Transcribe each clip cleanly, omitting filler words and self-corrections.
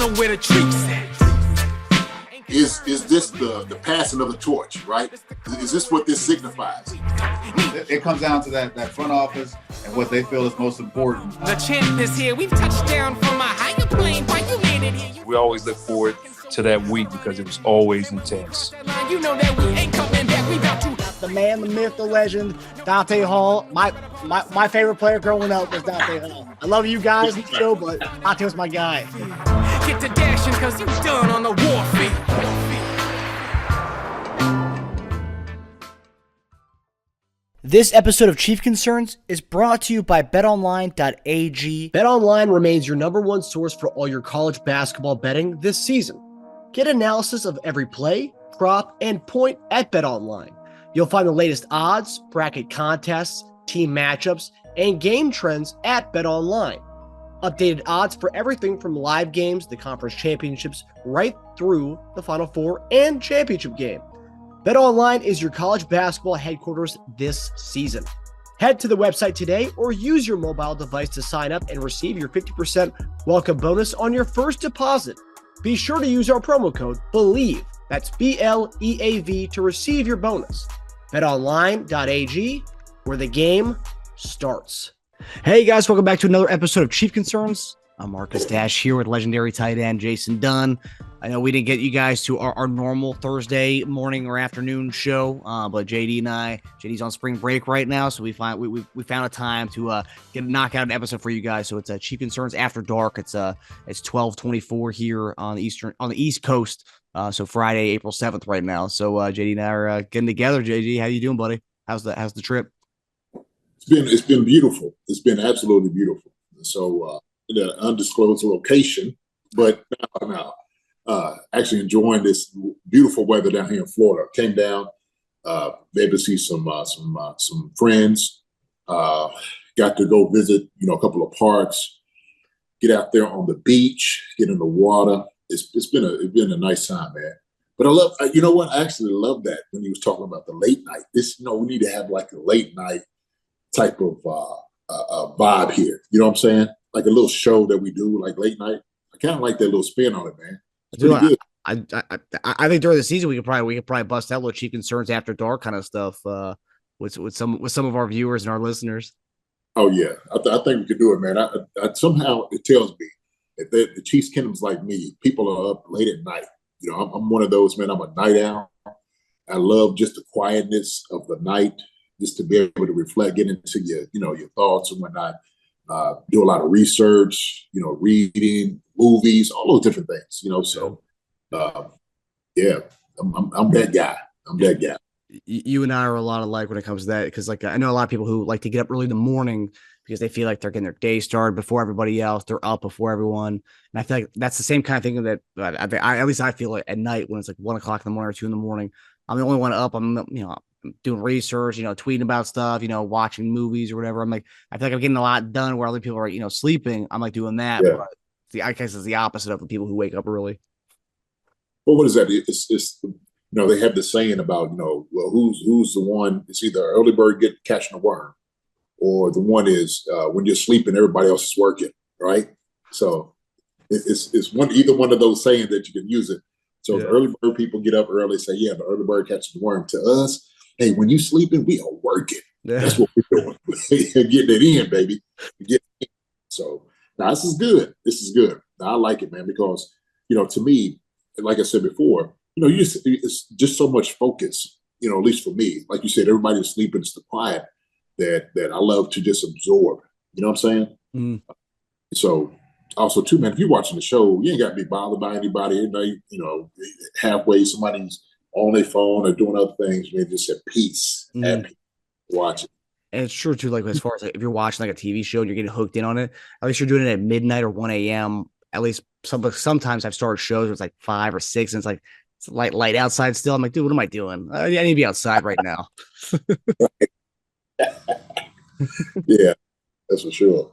know where the treats at. Is this the passing of the torch, right? Is this what this signifies? It comes down to that front office and what they feel is most important. The champ is here. We've touched down from a higher plane. Why you made it here? We always look forward to that week because it was always intense. You know that we ain't coming back. We about to. The man, the myth, the legend, Dante Hall. My favorite player growing up was Dante Hall. I love you guys in the show, but Dante was my guy. Get to dashing because you done on the warfield. This episode of Chief Concerns is brought to you by BetOnline.AG. BetOnline remains your number one source for all your college basketball betting this season. Get analysis of every play, prop, and point at BetOnline. You'll find the latest odds, bracket contests, team matchups, and game trends at BetOnline. Updated odds for everything from live games, the conference championships, right through the Final Four and championship game. BetOnline is your college basketball headquarters this season. Head to the website today or use your mobile device to sign up and receive your 50% welcome bonus on your first deposit. Be sure to use our promo code BELIEVE, that's BLEAV, to receive your bonus. BetOnline.AG, where the game starts. Hey guys, welcome back to another episode of Chief Concerns. I'm Marcus Dash here with legendary tight end Justyn Dunn. I know we didn't get you guys to our normal Thursday morning or afternoon show, but JD's on spring break right now, so we found a time to knock out an episode for you guys. So it's Chief Concerns After Dark. It's 12:24 here on the East Coast. So Friday, April 7th right now. So JD and I are getting together. JD, how you doing, buddy? How's the trip? It's been beautiful. It's been absolutely beautiful. So in an undisclosed location, but now actually enjoying this beautiful weather down here in Florida. Came down, able to see some friends. Got to go visit, a couple of parks. Get out there on the beach, get in the water. It's been a nice time, man. But I love, you know what? I actually love that when he was talking about the late night. We need to have like a late night type of vibe here. You know what I'm saying? Like a little show that we do, like late night. I kind of like that little spin on it, man. It's pretty good. I think during the season we could probably bust out little Chief Concerns After Dark kind of stuff with some of our viewers and our listeners. Oh yeah, I think we could do it, man. I somehow it tells me that the Chiefs Kingdom's like me. People are up late at night. I'm one of those, man. I'm a night owl. I love just the quietness of the night, just to be able to reflect, get into your thoughts and whatnot. Do a lot of research, reading, movies, all those different things, So, yeah, I'm that guy. I'm that guy. You and I are a lot alike when it comes to that, because I know a lot of people who like to get up early in the morning because they feel like they're getting their day started before everybody else. They're up before everyone, and I feel like that's the same kind of thing that at least I feel like at night when it's like 1 o'clock in the morning or 2 in the morning. I'm the only one up. I'm doing research, tweeting about stuff, watching movies or whatever. I feel like I'm getting a lot done where other people are, sleeping. I'm like doing that. Yeah. But I guess it's the opposite of the people who wake up early. Well, what is that? It's they have the saying about, well, who's the one? It's either early bird catching the worm, or the one is when you're sleeping, everybody else is working, right? So it's either one of those sayings that you can use it. So the early bird people get up early, say, yeah, the early bird catches the worm. To us, hey, when you sleeping, we are working. Yeah. That's what we're doing. Getting it in, baby. So now this is good. This is good. Now, I like it, man, because, to me, like I said before, it's just so much focus, at least for me. Like you said, everybody's sleeping, it's the quiet that I love to just absorb. You know what I'm saying? Mm. So also, too, man, if you're watching the show, you ain't got to be bothered by anybody. Halfway somebody's on their phone or doing other things, man, just at peace. At peace. Watch it. And it's true, too, as far as if you're watching a TV show and you're getting hooked in on it, at least you're doing it at midnight or 1 a.m. At least sometimes I've started shows where it's like 5 or 6 and it's light outside still. I'm like, dude, what am I doing? I need to be outside right now. Yeah, that's for sure.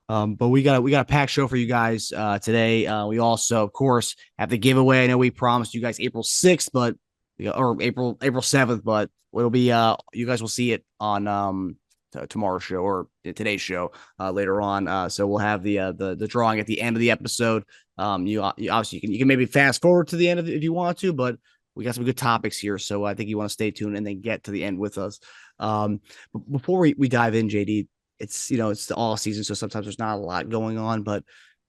But we got a packed show for you guys today. We also, of course, have the giveaway. I know we promised you guys April 6th, or April 7th, but it'll be you guys will see it on tomorrow's show or today's show later on. So we'll have the drawing at the end of the episode. You obviously you can maybe fast forward to the end of it if you want to, but we got some good topics here, so I think you want to stay tuned and then get to the end with us. But before we dive in, JD, it's it's the all season, so sometimes there's not a lot going on, but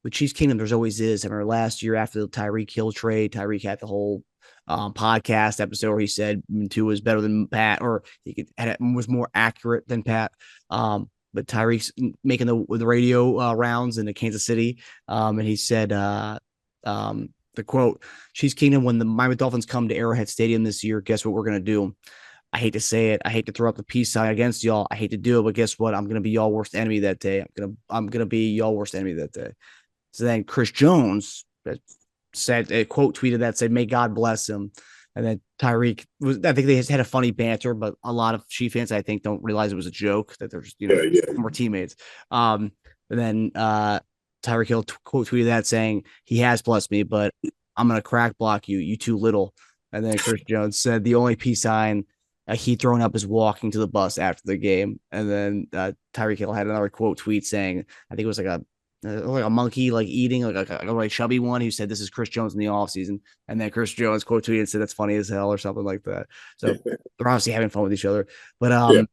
with Chiefs Kingdom, there's always is. I remember last year after the Tyreek Hill trade, Tyreek had the whole podcast episode where he said Tua was better than Pat, or was more accurate than Pat. But Tyreek's making the radio rounds in Kansas City, and he said the quote, Chiefs Kingdom, when the Miami Dolphins come to Arrowhead Stadium this year, guess what we're going to do? I hate to say it. I hate to throw up the peace sign against y'all. I hate to do it, but guess what? I'm going to be y'all worst enemy that day. I'm going to be y'all worst enemy that day. So then Chris Jones said a quote tweeted that said, may God bless him. And then Tyreek I think they just had a funny banter, but a lot of Chief fans, I think, don't realize it was a joke that there's, more teammates. And then Tyreek Hill quote tweeted that saying, he has blessed me, but I'm going to crack block you too little. And then Chris Jones said the only peace sign he thrown up is walking to the bus after the game. And then Tyreek Hill had another quote tweet saying, I think it was like a monkey, like eating like a really chubby one, who said, this is Chris Jones in the offseason. And then Chris Jones quote tweeted and said, that's funny as hell or something like that. So they're obviously having fun with each other. But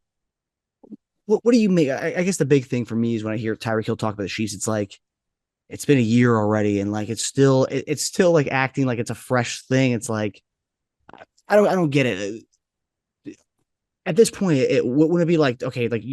what do you make? I guess the big thing for me is when I hear Tyreek Hill talk about the Chiefs, it's like, it's been a year already, and like it's still like acting like it's a fresh thing. It's like I don't get it. At this point, wouldn't it be like, okay, like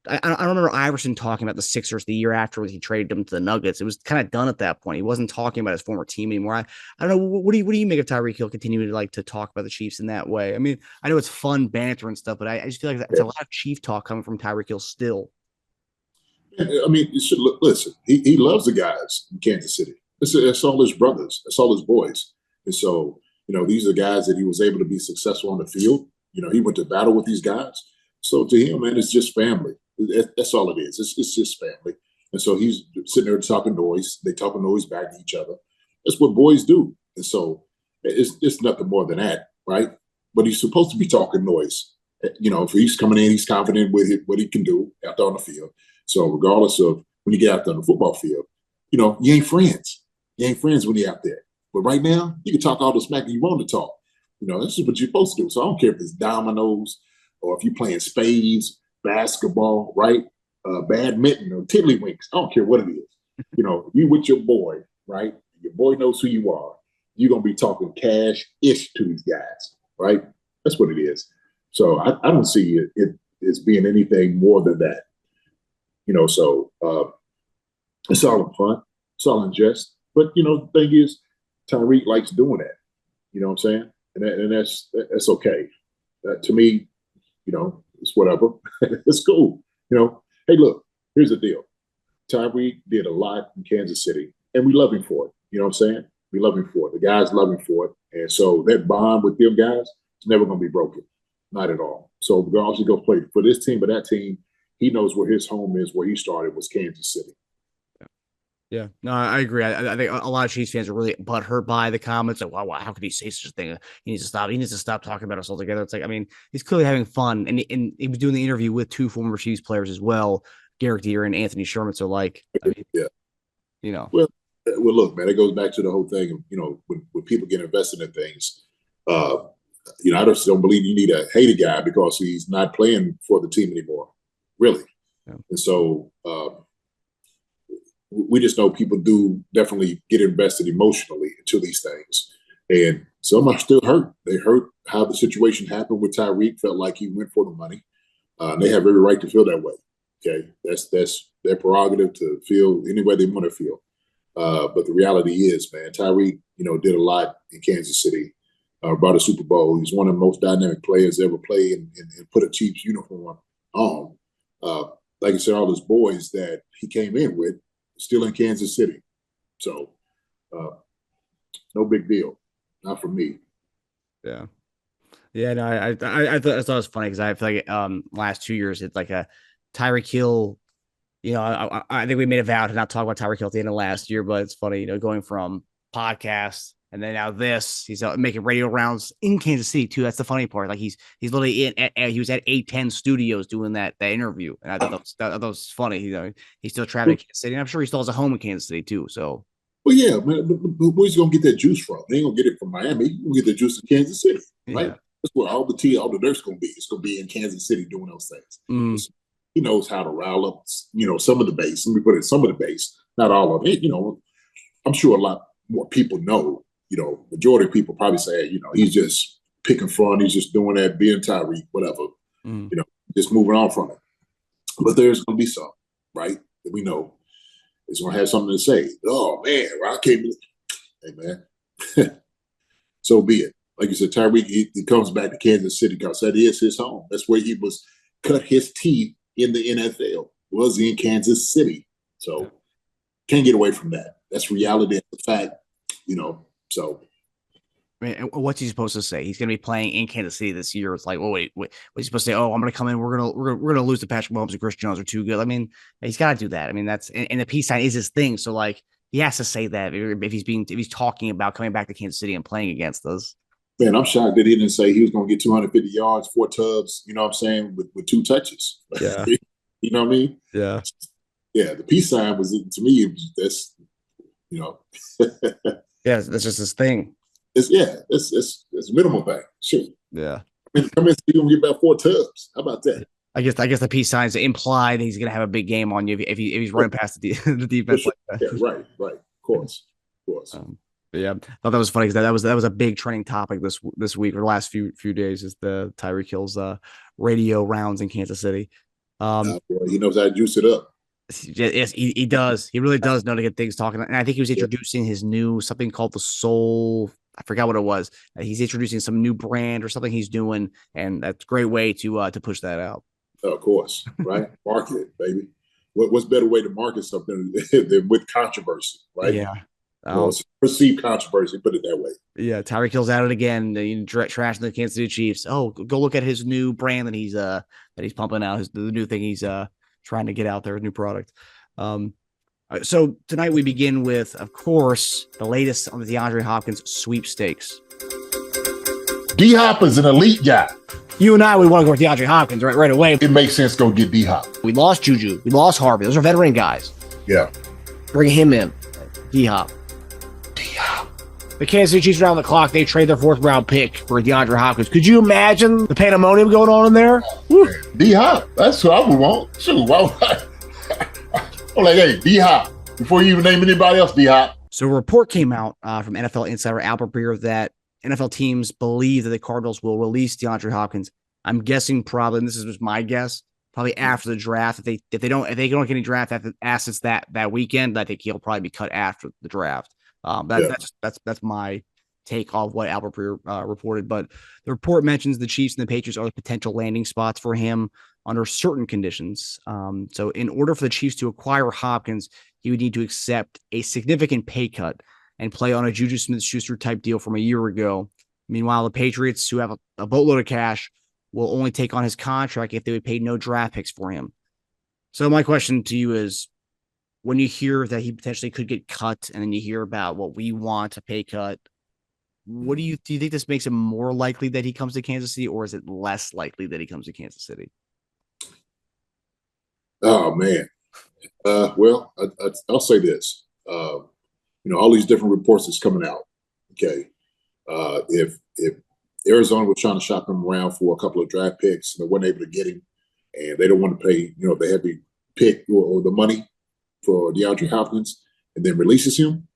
I don't remember Iverson talking about the Sixers the year after he traded them to the Nuggets. It was kind of done at that point. He wasn't talking about his former team anymore. I don't know. What do you make of Tyreek Hill continuing to talk about the Chiefs in that way? I mean, I know it's fun banter and stuff, but I just feel like it's a lot of Chief talk coming from Tyreek Hill still. I mean, listen, he loves the guys in Kansas City. That's all his brothers. That's all his boys. And so, these are guys that he was able to be successful on the field. He went to battle with these guys. So to him, man, it's just family. That's all it is. It's just family. And so he's sitting there talking noise. They talking noise back to each other. That's what boys do. And so it's nothing more than that, right? But he's supposed to be talking noise. If he's coming in, he's confident with what he can do out there on the field. So regardless of when you get out there on the football field, you ain't friends. You ain't friends when you're out there. But right now, you can talk all the smack you want to talk. This is what you're supposed to do. So I don't care if it's dominoes or if you're playing spades, basketball, right? Badminton or tiddlywinks. I don't care what it is. You with your boy, right? Your boy knows who you are. You're going to be talking cash-ish to these guys, right? That's what it is. So I don't see it as being anything more than that. So it's all in fun. It's all in jest. But, the thing is, Tyreek likes doing that. You know what I'm saying? And that's okay. To me, it's whatever. It's cool. Hey, look, here's the deal. Tyreek did a lot in Kansas City, and we love him for it. You know what I'm saying? We love him for it. The guys love him for it. And so that bond with them guys is never going to be broken. Not at all. So regardless, he go play for this team or that team, he knows where his home is, where he started was Kansas City. Yeah, no, I agree. I think a lot of Chiefs fans are really butthurt by the comments. Like, wow, how could he say such a thing? He needs to stop. He needs to stop talking about us all together. It's like, I mean, he's clearly having fun, and he was doing the interview with two former Chiefs players as well, Garrett Deere and Anthony Sherman. So, like, I mean, yeah, Well, look, man, it goes back to the whole thing of, when people get invested in things. I just don't believe you need to hate a guy because he's not playing for the team anymore, really. Yeah. And so. We just know people do definitely get invested emotionally into these things. And some are still hurt. They hurt how the situation happened with Tyreek, felt like he went for the money. They have every right to feel that way. Okay. That's their prerogative to feel any way they want to feel. But the reality is, man, Tyreek, did a lot in Kansas City, brought a Super Bowl. He's one of the most dynamic players ever played and put a Chiefs uniform on. Like I said, all those boys that he came in with, still in Kansas City. So no big deal. Not for me. Yeah. Yeah, no, I thought it was funny because I feel like last 2 years it's like a Tyreek Hill, I think we made a vow to not talk about Tyreek Hill at the end of last year, but it's funny, going from podcast And then now he's making radio rounds in Kansas City too. That's the funny part. Like he's literally he was at 810 Studios doing that interview, and I thought that was funny. He's still traveling to Kansas City, and I'm sure he still has a home in Kansas City too. So, well, yeah, man, but where's he gonna get that juice from? They ain't gonna get it from Miami. He's gonna get the juice in Kansas City, right? Yeah. That's where all the dirt's gonna be. It's gonna be in Kansas City doing those things. He knows how to rile up, some of the base. Let me put it, some of the base, not all of it. I'm sure a lot more people know. Majority of people probably say, he's just picking fun. He's just doing that, being Tyreek, whatever. Just moving on from it. But there's going to be some, right, that we know is going to have something to say. Oh, man, I can't believe. Hey, man, so be it. Like you said, Tyreek, he comes back to Kansas City because that is his home. That's where he was cut his teeth in the NFL, was in Kansas City. So can't get away from that. That's reality. That's a fact, So, what's he supposed to say? He's going to be playing in Kansas City this year. It's like, well, wait, what's he supposed to say? Oh, I'm going to come in. We're gonna lose to Patrick Mahomes and Chris Jones are too good. I mean, he's got to do that. I mean, that's and the peace sign is his thing. So, like, he has to say that if he's talking about coming back to Kansas City and playing against us. Man, I'm shocked that he didn't say he was going to get 250 yards, 4 tubs. You know what I'm saying? With 2 touches. Yeah. You know what I mean? Yeah. Yeah. The peace sign was, to me, that's. Yeah, that's just his thing. It's a minimal thing. Sure. Yeah. I mean, come in, you're gonna get about 4 tubs. How about that? I guess the peace signs imply that he's gonna have a big game on you if he's running past the defense. Sure. Like that. Yeah, right. Of course. Yeah, I thought that was funny because that was a big trending topic this week or the last few days is the Tyreek Hill's radio rounds in Kansas City. Boy, he knows how to juice it up. Yes, he does. He really does know to get things talking. And I think he was introducing his new something called the Soul. I forgot what it was. He's introducing some new brand or something he's doing, and that's a great way to push that out. Of course, right? Market it, baby. What's better way to market something than with controversy, right? Yeah. Perceived controversy, put it that way. Yeah, Tyreek Hill's at it again. Trashing the Kansas City Chiefs. Oh, go look at his new brand that he's pumping out. The new thing he's trying to get out there, a new product. So tonight we begin with, of course, the latest on the DeAndre Hopkins sweepstakes. D-Hop is an elite guy. You and I, we want to go with DeAndre Hopkins right away. It makes sense to go get D-Hop. We lost Juju. We lost Harvey. Those are veteran guys. Yeah. Bring him in. D-Hop. The Kansas City Chiefs are on the clock. They trade their 4th round pick for DeAndre Hopkins. Could you imagine the pandemonium going on in there? D-Hop. That's who I would want. Shoot, I'm like, hey, D-Hop. Before you even name anybody else, D-Hop. So a report came out from NFL insider Albert Breer that NFL teams believe that the Cardinals will release DeAndre Hopkins. I'm guessing probably, and this is just my guess, probably after the draft. If they don't get any draft assets that weekend, I think he'll probably be cut after the draft. That's my take off what Albert Breer reported. But the report mentions the Chiefs and the Patriots are the potential landing spots for him under certain conditions. So in order for the Chiefs to acquire Hopkins, he would need to accept a significant pay cut and play on a Juju Smith-Schuster type deal from a year ago. Meanwhile, the Patriots, who have a boatload of cash, will only take on his contract if they would pay no draft picks for him. So my question to you is, when you hear that he potentially could get cut and then you hear about what we want, a pay cut, what do you think this makes it more likely that he comes to Kansas City, or is it less likely that he comes to Kansas City? Oh, man. Well, I'll say this. All these different reports that's coming out. Okay. If Arizona was trying to shop him around for a couple of draft picks and they weren't able to get him, and they don't want to pay, the heavy pick or the money for DeAndre Hopkins, and then releases him.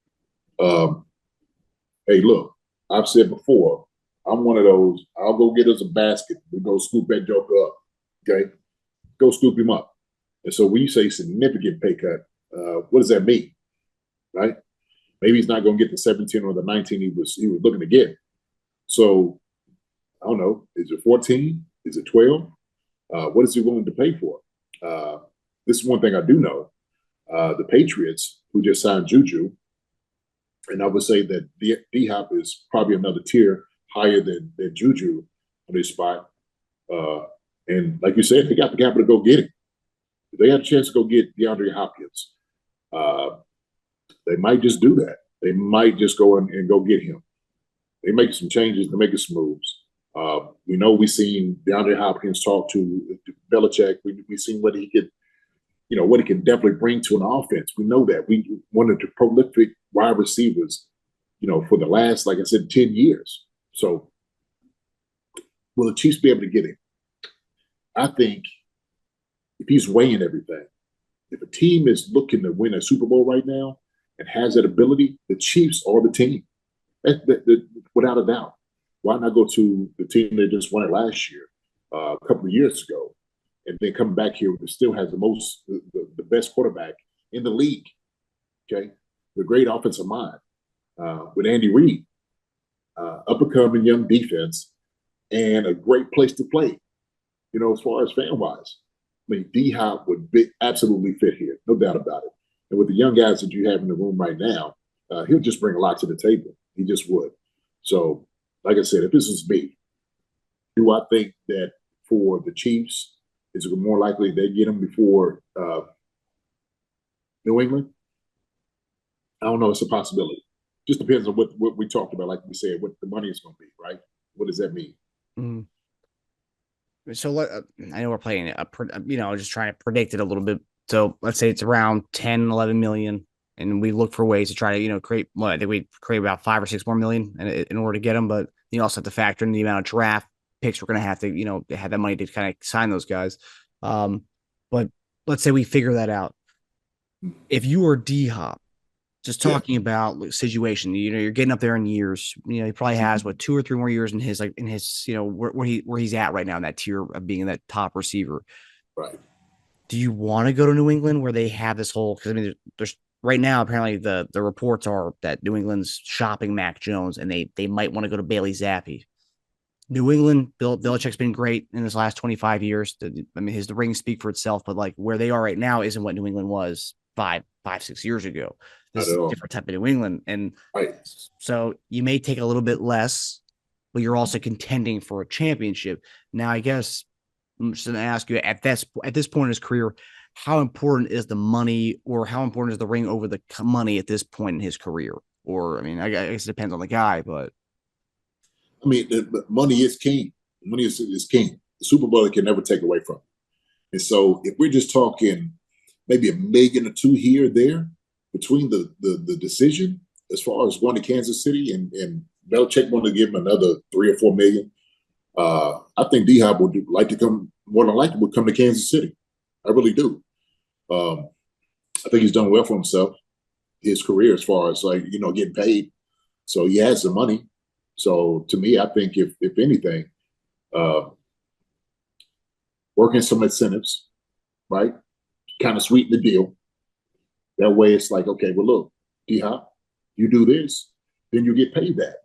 Hey, look, I've said before, I'm one of those. I'll go get us a basket. We go scoop that joker up. Okay, go scoop him up. And so when you say significant pay cut, what does that mean? Right? Maybe he's not going to get the 17 or the 19 he was looking to get. So I don't know. Is it 14? Is it 12? What is he willing to pay for? This is one thing I do know. The Patriots, who just signed Juju, and I would say that D-Hop is probably another tier higher than Juju on this spot. And like you said, they got the capital to go get him. If they had a chance to go get DeAndre Hopkins, they might just do that. They might just go and go get him. They're making some changes. They're making some moves. We know we've seen DeAndre Hopkins talk to Belichick. We've seen what he could, what he can definitely bring to an offense. We know that. We one of the prolific wide receivers, for the last, like I said, 10 years. So will the Chiefs be able to get him? I think if he's weighing everything, if a team is looking to win a Super Bowl right now and has that ability, the Chiefs are the team. Without a doubt. Why not go to the team that just won it last year, a couple of years ago, and then come back here and still has the best quarterback in the league, okay? The great offensive mind with Andy Reid, up-and-coming young defense, and a great place to play, as far as fan-wise. I mean, D-Hop would absolutely fit here, no doubt about it. And with the young guys that you have in the room right now, he'll just bring a lot to the table. He just would. So, like I said, if this is me, do I think that for the Chiefs, is it more likely they get him before New England? I don't know. It's a possibility. Just depends on what we talked about, like we said, what the money is going to be, right? What does that mean? Mm-hmm. So I know we're playing just trying to predict it a little bit. So let's say it's around 10, 11 million. And we look for ways to try to, create. Well, I think we create about 5 or 6 more million in order to get them. But you also have to factor in the amount of draft picks we're going to have to, have that money to kind of sign those guys. But let's say we figure that out. If you were D-Hop, just talking about situation, you're getting up there in years. He probably has 2 or 3 more years in his where he's at right now in that tier of being that top receiver. Right. Do you want to go to New England where they have this whole? Because there's right now, apparently the reports are that New England's shopping Mac Jones, and they might want to go to Bailey Zappi. New England, Belichick's been great in his last 25 years. The rings speak for itself, but like where they are right now isn't what New England was 6 years ago. This is a different type of New England. And so you may take a little bit less, but you're also contending for a championship. Now, I guess I'm just going to ask you at this point in his career, how important is the money, or how important is the ring over the money at this point in his career? Or, I guess it depends on the guy, but. The money is king. Money is king. The Super Bowl can never take away from it. And so if we're just talking maybe $1 million or $2 million here or there between the decision, as far as going to Kansas City and Belichick wanted to give him another $3 or $4 million, I think D-Hop would like to come, more than likely would come to Kansas City. I really do. I think he's done well for himself, his career, as far as getting paid. So he has the money. So to me, I think if anything, working some incentives, right, kind of sweeten the deal. That way, it's like, okay, well, look, D-Hop, you do this, then you get paid that,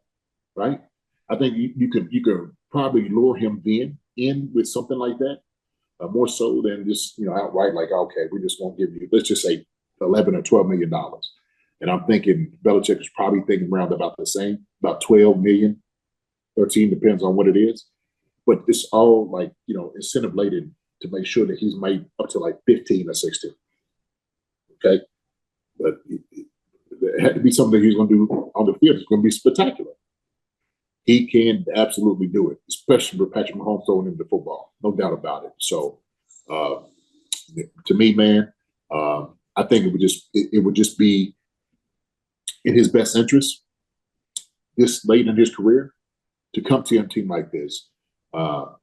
right? I think you could probably lure him in with something like that. More so than just, outright like, okay, we just won't give you, let's just say $11 or $12 million. And I'm thinking Belichick is probably thinking around about the same, about 12 million, 13, depends on what it is. But it's all like, incentive laden to make sure that he's made up to like 15 or 16. Okay. But it had to be something that he's going to do on the field. It's going to be spectacular. He can absolutely do it, especially with Patrick Mahomes throwing him the football. No doubt about it. So, to me, man, I think it would just be in his best interest this late in his career to come to a team like this to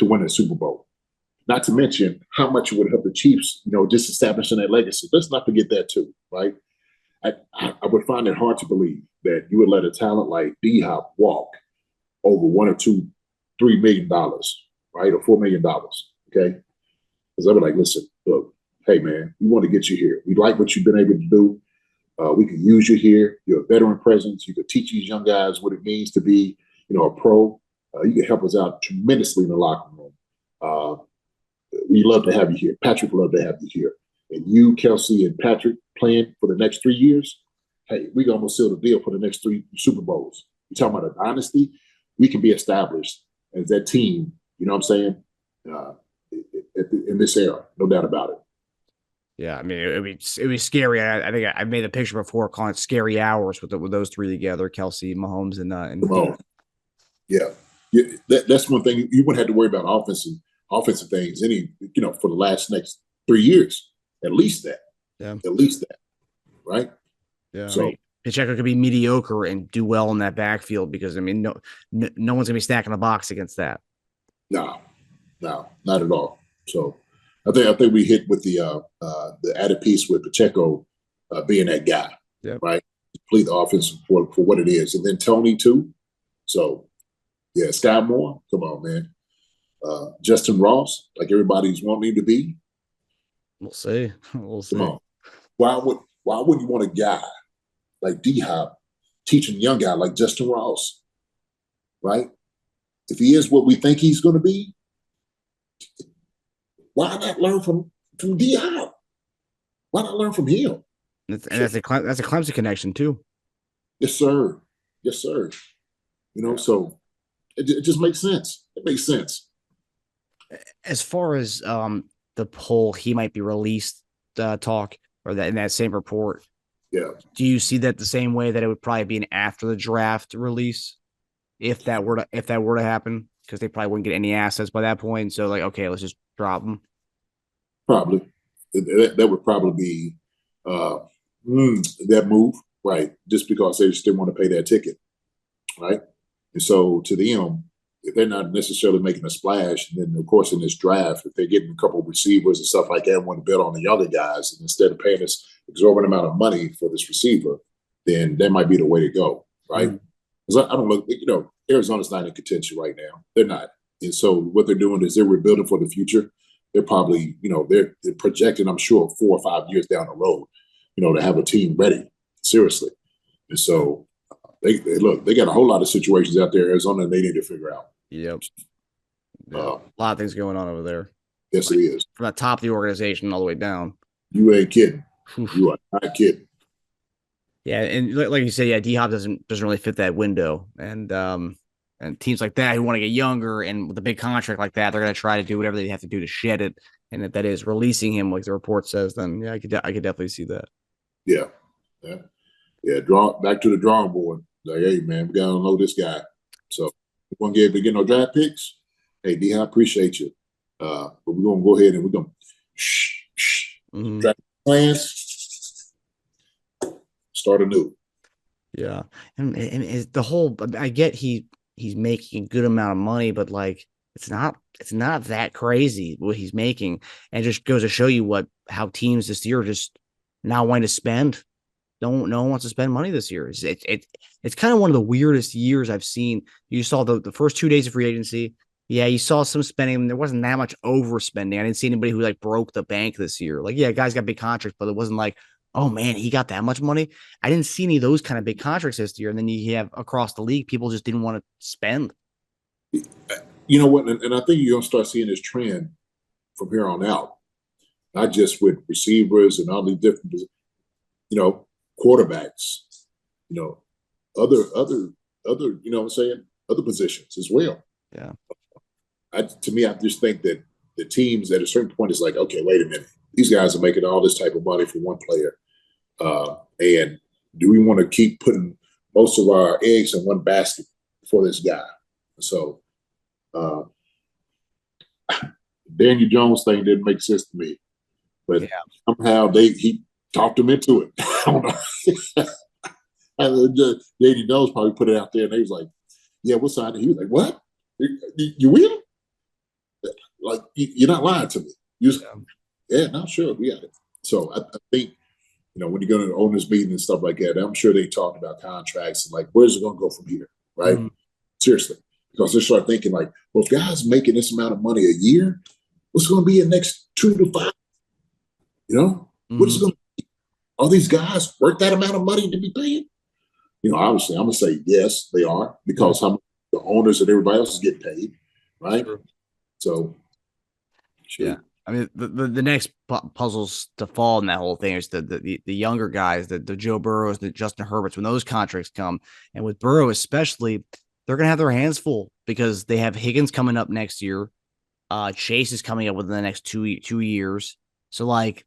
win a Super Bowl. Not to mention how much it would help the Chiefs, just establishing that legacy. Let's not forget that too, right? I would find it hard to believe that you would let a talent like D-Hop walk over $1 or $2, $3 million, right, or $4 million, okay? Because I would like, listen, look, hey man, we want to get you here. We like what you've been able to do. We can use you here. You're a veteran presence. You could teach these young guys what it means to be, a pro. You can help us out tremendously in the locker room. We love to have you here. Patrick would love to have you here. And you, Kelce, and Patrick playing for the next 3 years, hey, we can almost seal the deal for the next 3 Super Bowls. You're talking about a dynasty. We can be established as that team, you know what I'm saying, in this era, no doubt about it. Yeah, I mean, it was scary. I think I made a picture before calling it scary hours with those three together, Kelce, Mahomes, and Come on. Yeah. That's one thing you wouldn't have to worry about offensive things for the next 3 years. At least that. Yeah. At least that. Right? Yeah. So I mean, Pacheco could be mediocre and do well in that backfield because I mean, no one's gonna be stacking the box against that. no, not at all. So I think we hit with the added piece with Pacheco being that guy, Yep. right? Complete the offense for what it is, and then Tony too. So yeah, Sky Moore, come on, man. Justyn Ross, like everybody's wanting him to be. We'll see. We'll see. Come on. Why wouldn't you want a guy like D-Hop teaching a young guy like Justyn Ross, right? If he is what we think he's going to be, why not learn from D-Hop? Why not learn from him? That's a Clemson connection too. Yes, sir. Yes, sir. So it just makes sense. It makes sense. As far as the poll, he might be released talk or that in that same report. Yeah. Do you see that the same way that it would probably be an after the draft release if that were to happen? Because they probably wouldn't get any assets by that point. So like, okay, let's just drop them. Probably. That would probably be that move, right? Just because they just didn't want to pay that ticket, right? And so to them, if they're not necessarily making a splash, and then of course in this draft, if they're getting a couple of receivers and stuff like that, and want to bet on the younger guys, and instead of paying this exorbitant amount of money for this receiver, then that might be the way to go, right? Because I don't look, Arizona's not in contention right now. They're not. And so what they're doing is they're rebuilding for the future. They're probably, they're projecting, I'm sure, 4 or 5 years down the road, to have a team ready, seriously. And so they got a whole lot of situations out there, Arizona, they need to figure out. Yep. Yeah. A lot of things going on over there. Yes, it is. From the top of the organization all the way down. You ain't kidding. You are not kidding. Yeah, and like you say, yeah, D-Hop doesn't really fit that window. And teams like that who want to get younger and with a big contract like that, they're going to try to do whatever they have to do to shed it. And if that is releasing him, like the report says, then yeah, I could definitely see that. Yeah. Draw back to the drawing board. Like, hey man, we got to know this guy. So we're going to get no draft picks. Hey, D-Hop, appreciate you. But we're going to go ahead and we're going to draft plans. Start anew. Yeah, and the whole. I get he's making a good amount of money, but like it's not that crazy what he's making, and it just goes to show you how teams this year just not wanting to spend. No one wants to spend money this year. It's kind of one of the weirdest years I've seen. You saw the first 2 days of free agency. Yeah, you saw some spending. There wasn't that much overspending. I didn't see anybody who like broke the bank this year. Like, yeah, guys got big contracts, but it wasn't like, oh man, he got that much money. I didn't see any of those kind of big contracts this year. And then you have across the league, people just didn't want to spend. You know what? And I think you're going to start seeing this trend from here on out, not just with receivers and all these different, quarterbacks, other, other positions as well. Yeah. To me, I just think that the teams at a certain point is like, okay, wait a minute. These guys are making all this type of money for one player. And do we want to keep putting most of our eggs in one basket for this guy? So Daniel Jones thing didn't make sense to me. But somehow he talked him into it. I don't know. Daniel Jones probably put it out there, and he was like, yeah, what's on it? He was like, what? You will? Like, you're not lying to me. Yeah, not sure. We got it. So I think, when you go to the owners' meeting and stuff like that, I'm sure they talked about contracts and like, where's it going to go from here, right? Seriously. Because they start thinking like, well, if guys making this amount of money a year, what's going to be in the next 2 to 5? What is it going to be? Are these guys worth that amount of money to be paying? Obviously, I'm going to say yes, they are, because how much the owners and everybody else is getting paid, right? Sure. So, sure. Yeah. I mean, the next puzzles to fall in that whole thing is the younger guys, the Joe Burrows, the Justin Herberts, when those contracts come. And with Burrow especially, they're going to have their hands full because they have Higgins coming up next year. Chase is coming up within the next two years. So, like,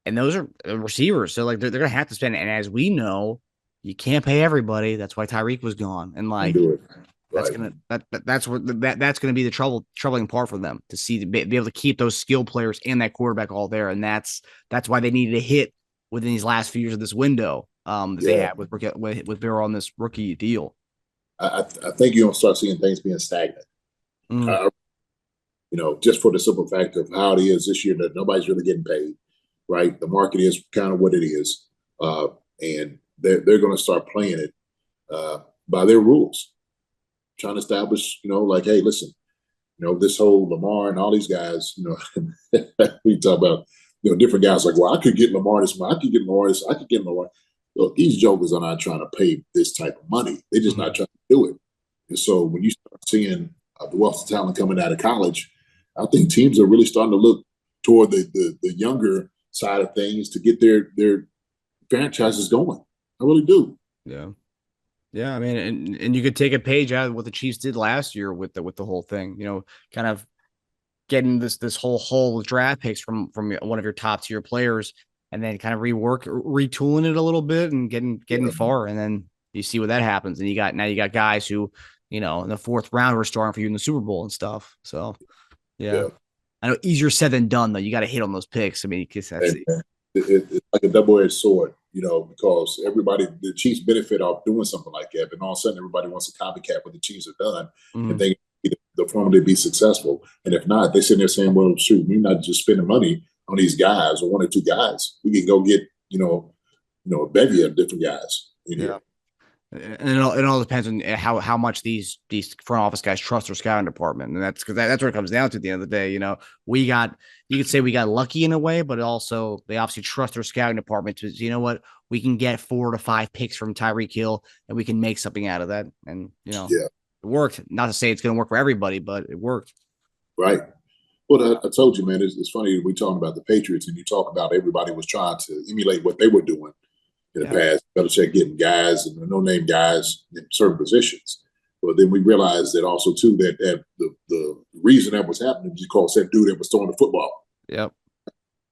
And those are receivers. So like they're going to have to spend. And as we know, you can't pay everybody. That's why Tyreek was gone. And like, do it. that's Right. that's going to be the troubling part for them to see, to be able to keep those skill players and that quarterback all there. And that's why they needed to hit within these last few years of this window that they had with Barrow on this rookie deal. I think you're going to start seeing things being stagnant. Just for the simple fact of how it is this year that nobody's really getting paid, right? The market is kind of what it is. And they're going to start playing it by their rules, trying to establish, like, hey, listen, this whole Lamar and all these guys, we talk about, different guys like, well, I could get Lamar this month, I could get Lamar this, I could get Lamar. Look, these jokers are not trying to pay this type of money. They're just not trying to do it. And so when you start seeing the wealth of talent coming out of college, I think teams are really starting to look toward the younger side of things to get their franchises going. I really do. Yeah. Yeah, I mean, and you could take a page out of what the Chiefs did last year with the whole thing, kind of getting this whole draft picks from one of your top tier players, and then kind of retooling it a little bit and getting far, and then you see what that happens, and you got guys who, in the fourth round were starting for you in the Super Bowl and stuff. So yeah. I know easier said than done though. You got to hit on those picks. I mean, it's like a double-edged sword, because the Chiefs benefit off doing something like that, but all of a sudden everybody wants to copycat what the Chiefs have done, and they the formula to be successful. And if not, they're sitting there saying, well, shoot, we're not just spending money on these guys or one or two guys. We can go get, a bevy of different guys. Yeah. And it all depends on how much these front office guys trust their scouting department, and that's what it comes down to at the end of the day. You could say we got lucky in a way, but also they obviously trust their scouting department to, we can get 4 to 5 picks from Tyreek Hill, and we can make something out of that. And it worked. Not to say it's going to work for everybody, but it worked. Right. Well, I told you, man, it's funny. We talking about the Patriots, and you talk about everybody was trying to emulate what they were doing in the past. Belichick getting guys and no-name guys in certain positions. But then we realized that also, too, that the reason that was happening was because that dude that was throwing the football. Yep.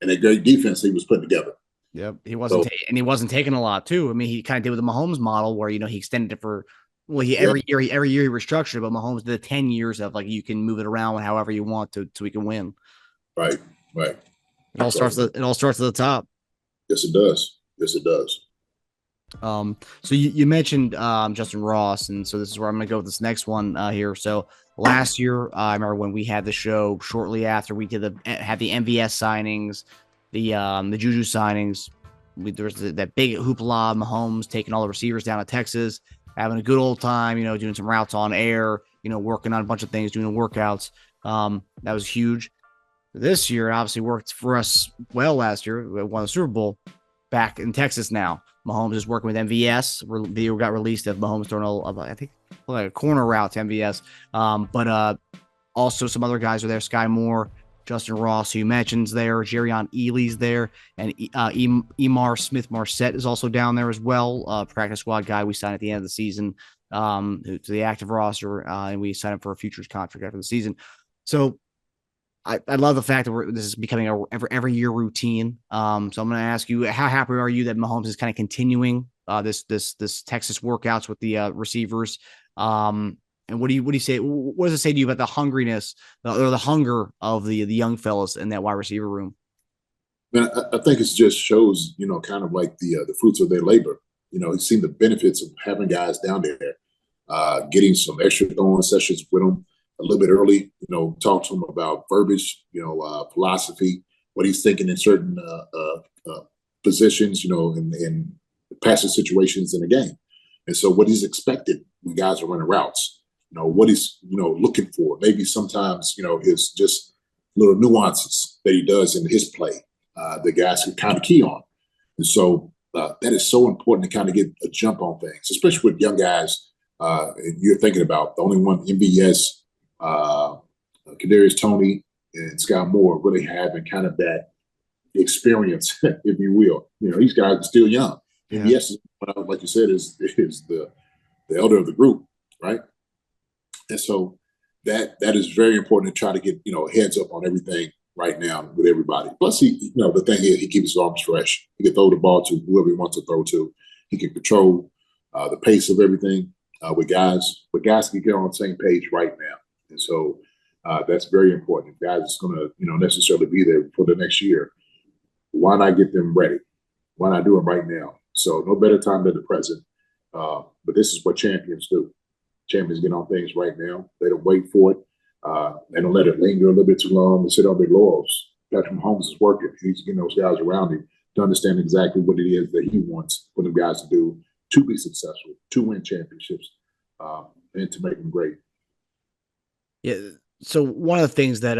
And that great defense he was putting together. Yep. He wasn't taking a lot, too. I mean, he kind of did with the Mahomes model where, he extended it for – every year he restructured, but Mahomes did 10 years of, like, you can move it around however you want to so we can win. Right. It all starts at the top. Yes, it does. So you mentioned Justyn Ross, and so this is where I'm going to go with this next one here. So last year, I remember when we had the show shortly after we had the MVS signings, the Juju signings. There was that big hoopla, Mahomes taking all the receivers down to Texas, having a good old time, doing some routes on air, working on a bunch of things, doing the workouts. That was huge. This year, it obviously worked for us well last year. We won the Super Bowl back in Texas now. Mahomes is working with MVS. Video got released of Mahomes throwing I think like a corner route to MVS. But also some other guys are there. Sky Moore, Justyn Ross, who you mentioned, there. Jerrion Ealy's there. And Emar Smith-Marset is also down there as well. Practice squad guy we signed at the end of the season to the active roster. And we signed him for a futures contract after the season. So I love the fact that this is becoming a every year routine. So I'm going to ask you, how happy are you that Mahomes is kind of continuing this Texas workouts with the receivers? And what do you say? What does it say to you about the hungriness or the hunger of the young fellas in that wide receiver room? Man, I think it just shows, kind of like the fruits of their labor. You've seen the benefits of having guys down there, getting some extra throwing sessions with them a little bit early, talk to him about verbiage, philosophy, what he's thinking in certain positions, in passing situations in the game. And so what he's expected when guys are running routes, what he's, looking for. Maybe sometimes, it's just little nuances that he does in his play that guys can kind of key on. And so that is so important to kind of get a jump on things, especially with young guys. You're thinking about the only one MVS, Kadarius Toney and Scott Moore really having kind of that experience, if you will. These guys are still young. Yeah. And yes, like you said, is the elder of the group, right? And so that is very important to try to get heads up on everything right now with everybody. Plus, the thing is, he keeps his arms fresh. He can throw the ball to whoever he wants to throw to. He can control the pace of everything with guys. But guys can get on the same page right now, and so that's very important. If guys is going to, necessarily be there for the next year, why not get them ready? Why not do it right now? So no better time than the present. But this is what champions do. Champions get on things right now. They don't wait for it. They don't let it linger a little bit too long and sit on their laurels. Patrick Mahomes is working. He's getting those guys around him to understand exactly what it is that he wants for them guys to do to be successful, to win championships, and to make them great. Yeah. So one of the things that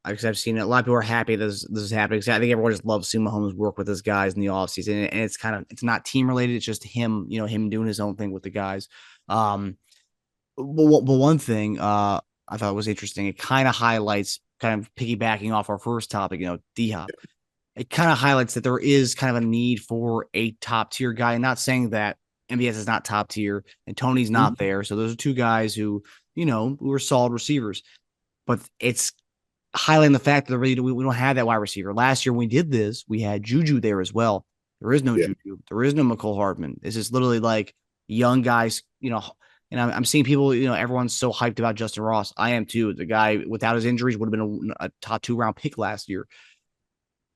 I've seen, a lot of people are happy this is happening. I think everyone just loves seeing Mahomes work with his guys in the offseason, and it's not team related. It's just him, him doing his own thing with the guys. But one thing I thought was interesting, it kind of highlights, kind of piggybacking off our first topic, D-Hop. It kind of highlights that there is kind of a need for a top tier guy. I'm not saying that MBS is not top tier and Tony's not there. So those are two guys who are solid receivers. But it's highlighting the fact that we don't have that wide receiver. Last year when we did this, we had Juju there as well. There is no Juju. There is no McCole Hardman. It's just literally like young guys, and I'm seeing people, everyone's so hyped about Justyn Ross. I am too. The guy, without his injuries, would have been a top 2-round pick last year.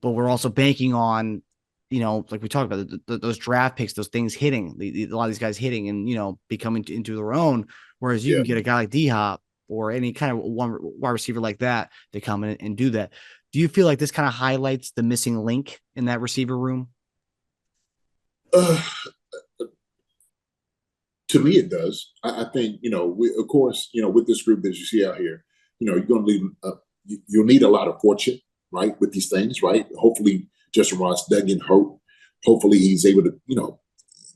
But we're also banking on, like we talked about, those draft picks, those things hitting, a lot of these guys hitting and, becoming into their own. Whereas you can get a guy like D-Hop or any kind of one wide receiver like that to come in and do that. Do you feel like this kind of highlights the missing link in that receiver room? To me, it does. I think, of course, with this group that you see out here, you're going to you'll need a lot of fortune, right, with these things, right? Hopefully, Justyn Ross doesn't get hurt. Hopefully, he's able to,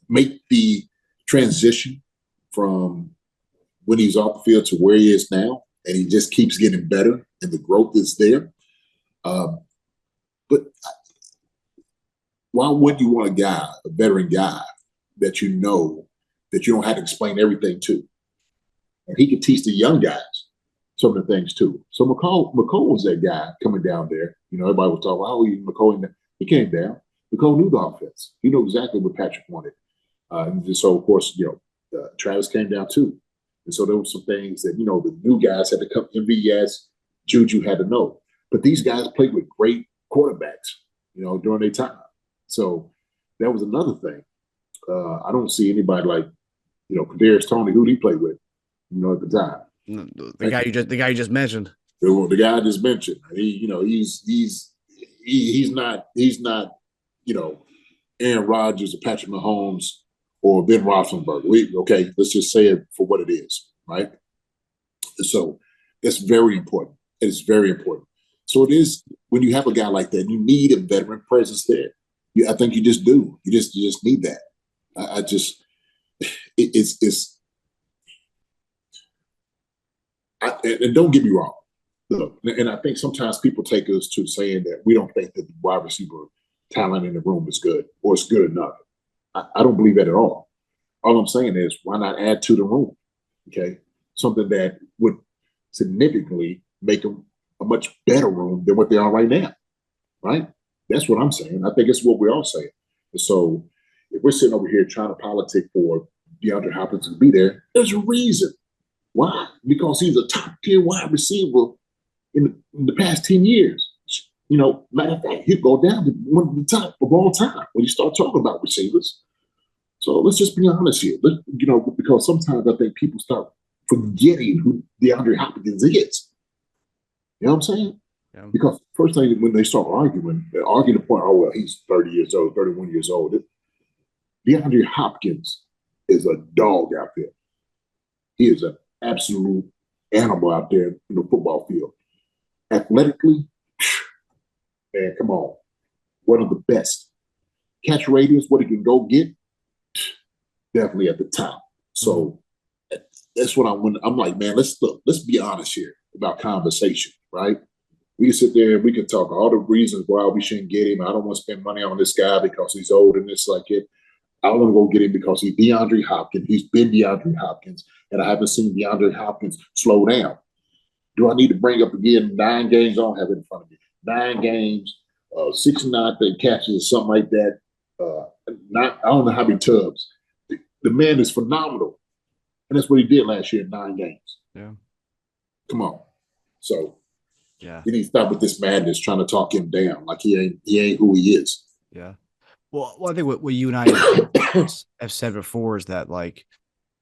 make the transition from when he's off the field to where he is now, and he just keeps getting better, and the growth is there. But why would you want a veteran guy that you don't have to explain everything to? And he can teach the young guys some of the things too. So McCole was that guy coming down there. Everybody was talking, McCole, he came down. McCole knew the offense. He knew exactly what Patrick wanted. And so, of course, Travis came down too. And so there were some things that, the new guys had to come, MVS, Juju had to know. But these guys played with great quarterbacks, during their time. So that was another thing. I don't see anybody like, Kadarius Toney, who he played with, at the time. The guy you just mentioned. The guy I just mentioned. He's not, Aaron Rodgers or Patrick Mahomes or Ben Roethlisberger. Let's just say it for what it is, right? So that's very important. It's very important. So it is, when you have a guy like that, you need a veteran presence there. I think you just do. You just need that. And don't get me wrong. Look, and I think sometimes people take us to saying that we don't think that the wide receiver talent in the room is good or it's good enough. I don't believe that at all. All I'm saying is, why not add to the room? Okay, something that would significantly make them a much better room than what they are right now. Right? That's what I'm saying. I think it's what we're all saying. And so, if we're sitting over here trying to politic for DeAndre Hopkins to be there, there's a reason. Why? Because he's a top-tier wide receiver in the past 10 years. Matter of fact, he'll go down to one of the top of all time when you start talking about receivers. So let's just be honest here. Because sometimes I think people start forgetting who DeAndre Hopkins is. You know what I'm saying? Yeah. Because first thing, when they start arguing the point, he's 30 years old, 31 years old. DeAndre Hopkins is a dog out there. He is an absolute animal out there in the football field. Athletically, man, come on. One of the best. Catch radius, what he can go get, definitely at the top. So that's what I'm like, man, let's be honest here about conversation, right? We can sit there and we can talk all the reasons why we shouldn't get him. I don't want to spend money on this guy because he's old and this like it. I want to go get him because he's DeAndre Hopkins. He's been DeAndre Hopkins, and I haven't seen DeAndre Hopkins slow down. Do I need to bring up again 9 games? I don't have it in front of me. 9 games, 69 catches or something like that. I don't know how many tubs. The man is phenomenal. And that's what he did last year in 9 games. Yeah. Come on. So yeah, we need to stop with this madness trying to talk him down like he ain't who he is. yeah. Well, I think what you and I have said before is that, like,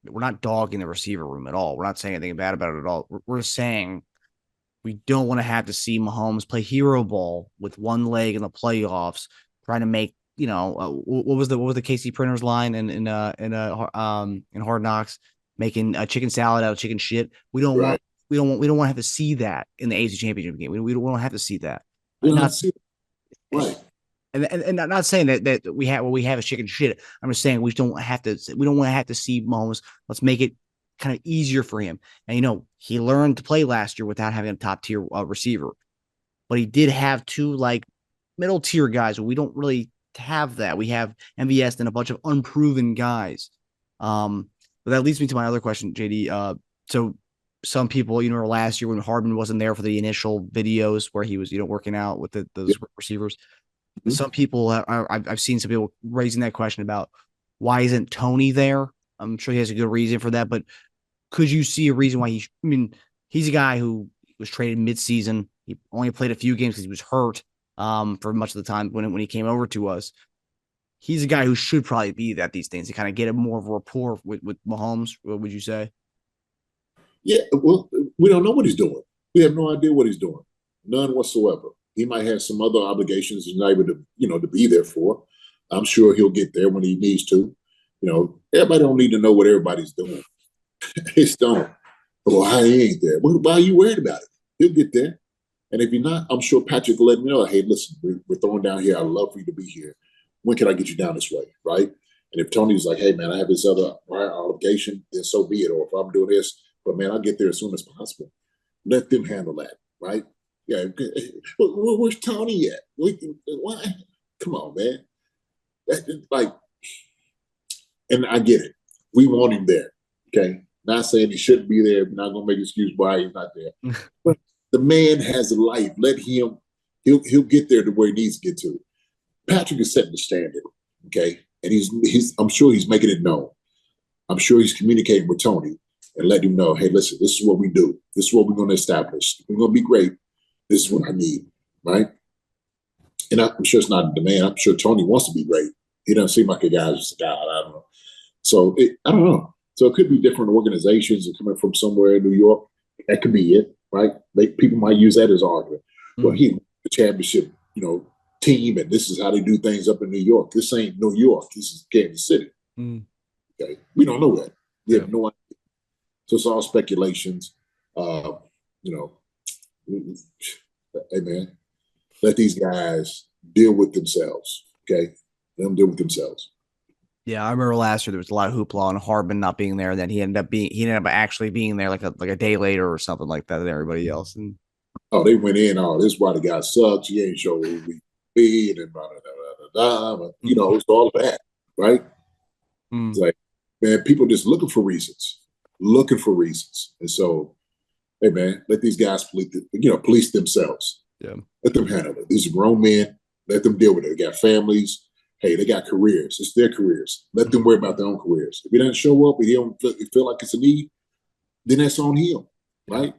we're not dogging the receiver room at all. We're not saying anything bad about it at all. We're saying we don't want to have to see Mahomes play hero ball with one leg in the playoffs, trying to make, what was the Casey Printer's line in Hard Knocks, making a chicken salad out of chicken shit. We don't want to have to see that in the AFC Championship game. We don't have to see that. Right. And not saying that we have a chicken shit. I'm just saying we don't want to have to see Mahomes. Let's make it kind of easier for him. And he learned to play last year without having a top tier receiver, but he did have 2 like middle tier guys. We don't really have that. We have MVS and a bunch of unproven guys. But that leads me to my other question, JD. So some people, last year when Hardman wasn't there for the initial videos where he was, working out with those receivers. Mm-hmm. Some people I've seen some people raising that question about why isn't Tony there? I'm sure he has a good reason for that, but could you see a reason why he's a guy who was traded mid-season. He only played a few games because he was hurt for much of the time when he came over to us. He's a guy who should probably be at these things to kind of get more of a rapport with Mahomes. What would you say? Yeah, well, we don't know what he's doing. We have no idea what he's doing. None whatsoever. He might have some other obligations he's not able to, to be there for. I'm sure he'll get there when he needs to. Everybody don't need to know what everybody's doing. It's don't. Well, he ain't there. Why are you worried about it? He'll get there. And if you're not, I'm sure Patrick will let me know, hey, listen, we're throwing down here. I'd love for you to be here. When can I get you down this way, right? And if Tony's like, hey, man, I have this other obligation, then so be it. Or if I'm doing this, but, man, I'll get there as soon as possible. Let them handle that, right? Yeah. Where's Tony at? Why? Come on, man. And I get it. We want him there, okay? Not saying he shouldn't be there. We're not going to make an excuse why he's not there. But the man has a life. Let him. He'll get there to where he needs to get to. Patrick is setting the standard, okay? And I'm sure he's making it known. I'm sure he's communicating with Tony and letting him know, hey, listen, this is what we do. This is what we're going to establish. We're going to be great. This is what I need, right? And I'm sure it's not a demand. I'm sure Tony wants to be great. He doesn't seem like a guy who's just a guy. I don't know. So I don't know. So it could be different organizations that coming from somewhere in New York. That could be it, right? People might use that as argument. Well, he the championship, team, and this is how they do things up in New York. This ain't New York. This is Kansas City. Okay, we don't know that. We have no idea. So it's all speculations. Hey man, let these guys deal with themselves. Okay, let them deal with themselves. Yeah, I remember last year there was a lot of hoopla on Hardman not being there. And then he ended up actually being there like a day later or something like that than everybody else. And they went in. Oh, this is why the guy sucks. He ain't sure who we be, and then it's all of that, right? It's like, man, people just looking for reasons, and so, hey man, let these guys police themselves. Yeah, let them handle it. These are grown men. Let them deal with it. They got families. Hey, they got careers. It's their careers. Let them worry about their own careers. If he doesn't show up and he don't feel like it's a need, then that's on him, right?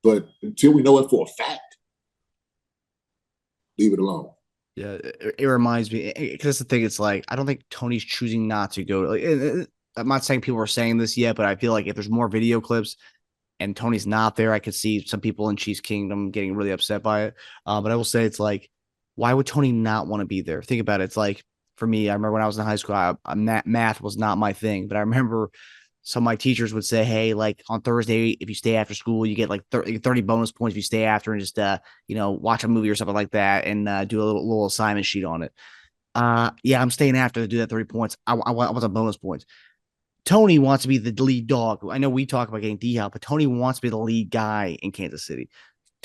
But until we know it for a fact, leave it alone. Yeah, it reminds me, because that's the thing. It's like, I don't think Tony's choosing not to go. I'm not saying people are saying this yet, but I feel like if there's more video clips and Tony's not there, I could see some people in Chiefs Kingdom getting really upset by it. But I will say, it's like, why would Tony not want to be there? Think about it. It's like, for me, I remember when I was in high school, math was not my thing, but I remember some of my teachers would say, hey, like on Thursday, if you stay after school, you get like 30 bonus points if you stay after and just, watch a movie or something like that and do a little assignment sheet on it. Yeah, I'm staying after to do that 30 points. I want some bonus points. Tony wants to be the lead dog. I know we talk about getting D-Hop, but Tony wants to be the lead guy in Kansas City.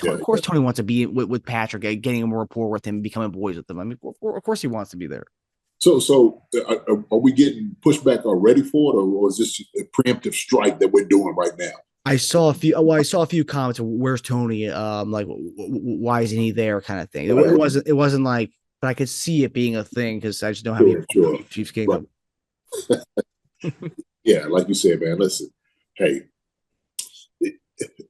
Of course, Tony wants to be with Patrick, getting a rapport with him, becoming boys with him. I mean, of course he wants to be there. So are we getting pushback already for it, or is this a preemptive strike that we're doing right now? I saw a few. Well, I saw a few comments. Of, where's Tony? Like, why isn't he there? Kind of thing. It Right. wasn't. It wasn't like, but I could see it being a thing because I just know how Sure, people sure. Chiefs Kingdom. Yeah, like you said, man. Listen, hey,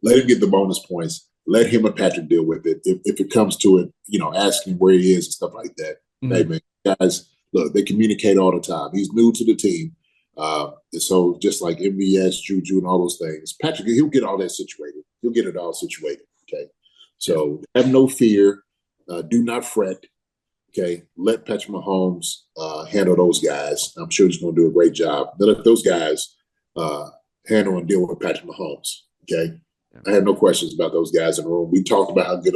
let him get the bonus points. Let him and Patrick deal with it. If it comes to it, ask him where he is and stuff like that. Hey, man, guys, look, they communicate all the time. He's new to the team. And so just like MVS, Juju, and all those things, Patrick, he'll get all that situated. He'll get it all situated. Okay. So have no fear. Do not fret. Okay. Let Patrick Mahomes handle those guys. I'm sure he's going to do a great job. Let those guys handle and deal with Patrick Mahomes. Okay. I have no questions about those guys in the room. We talked about how good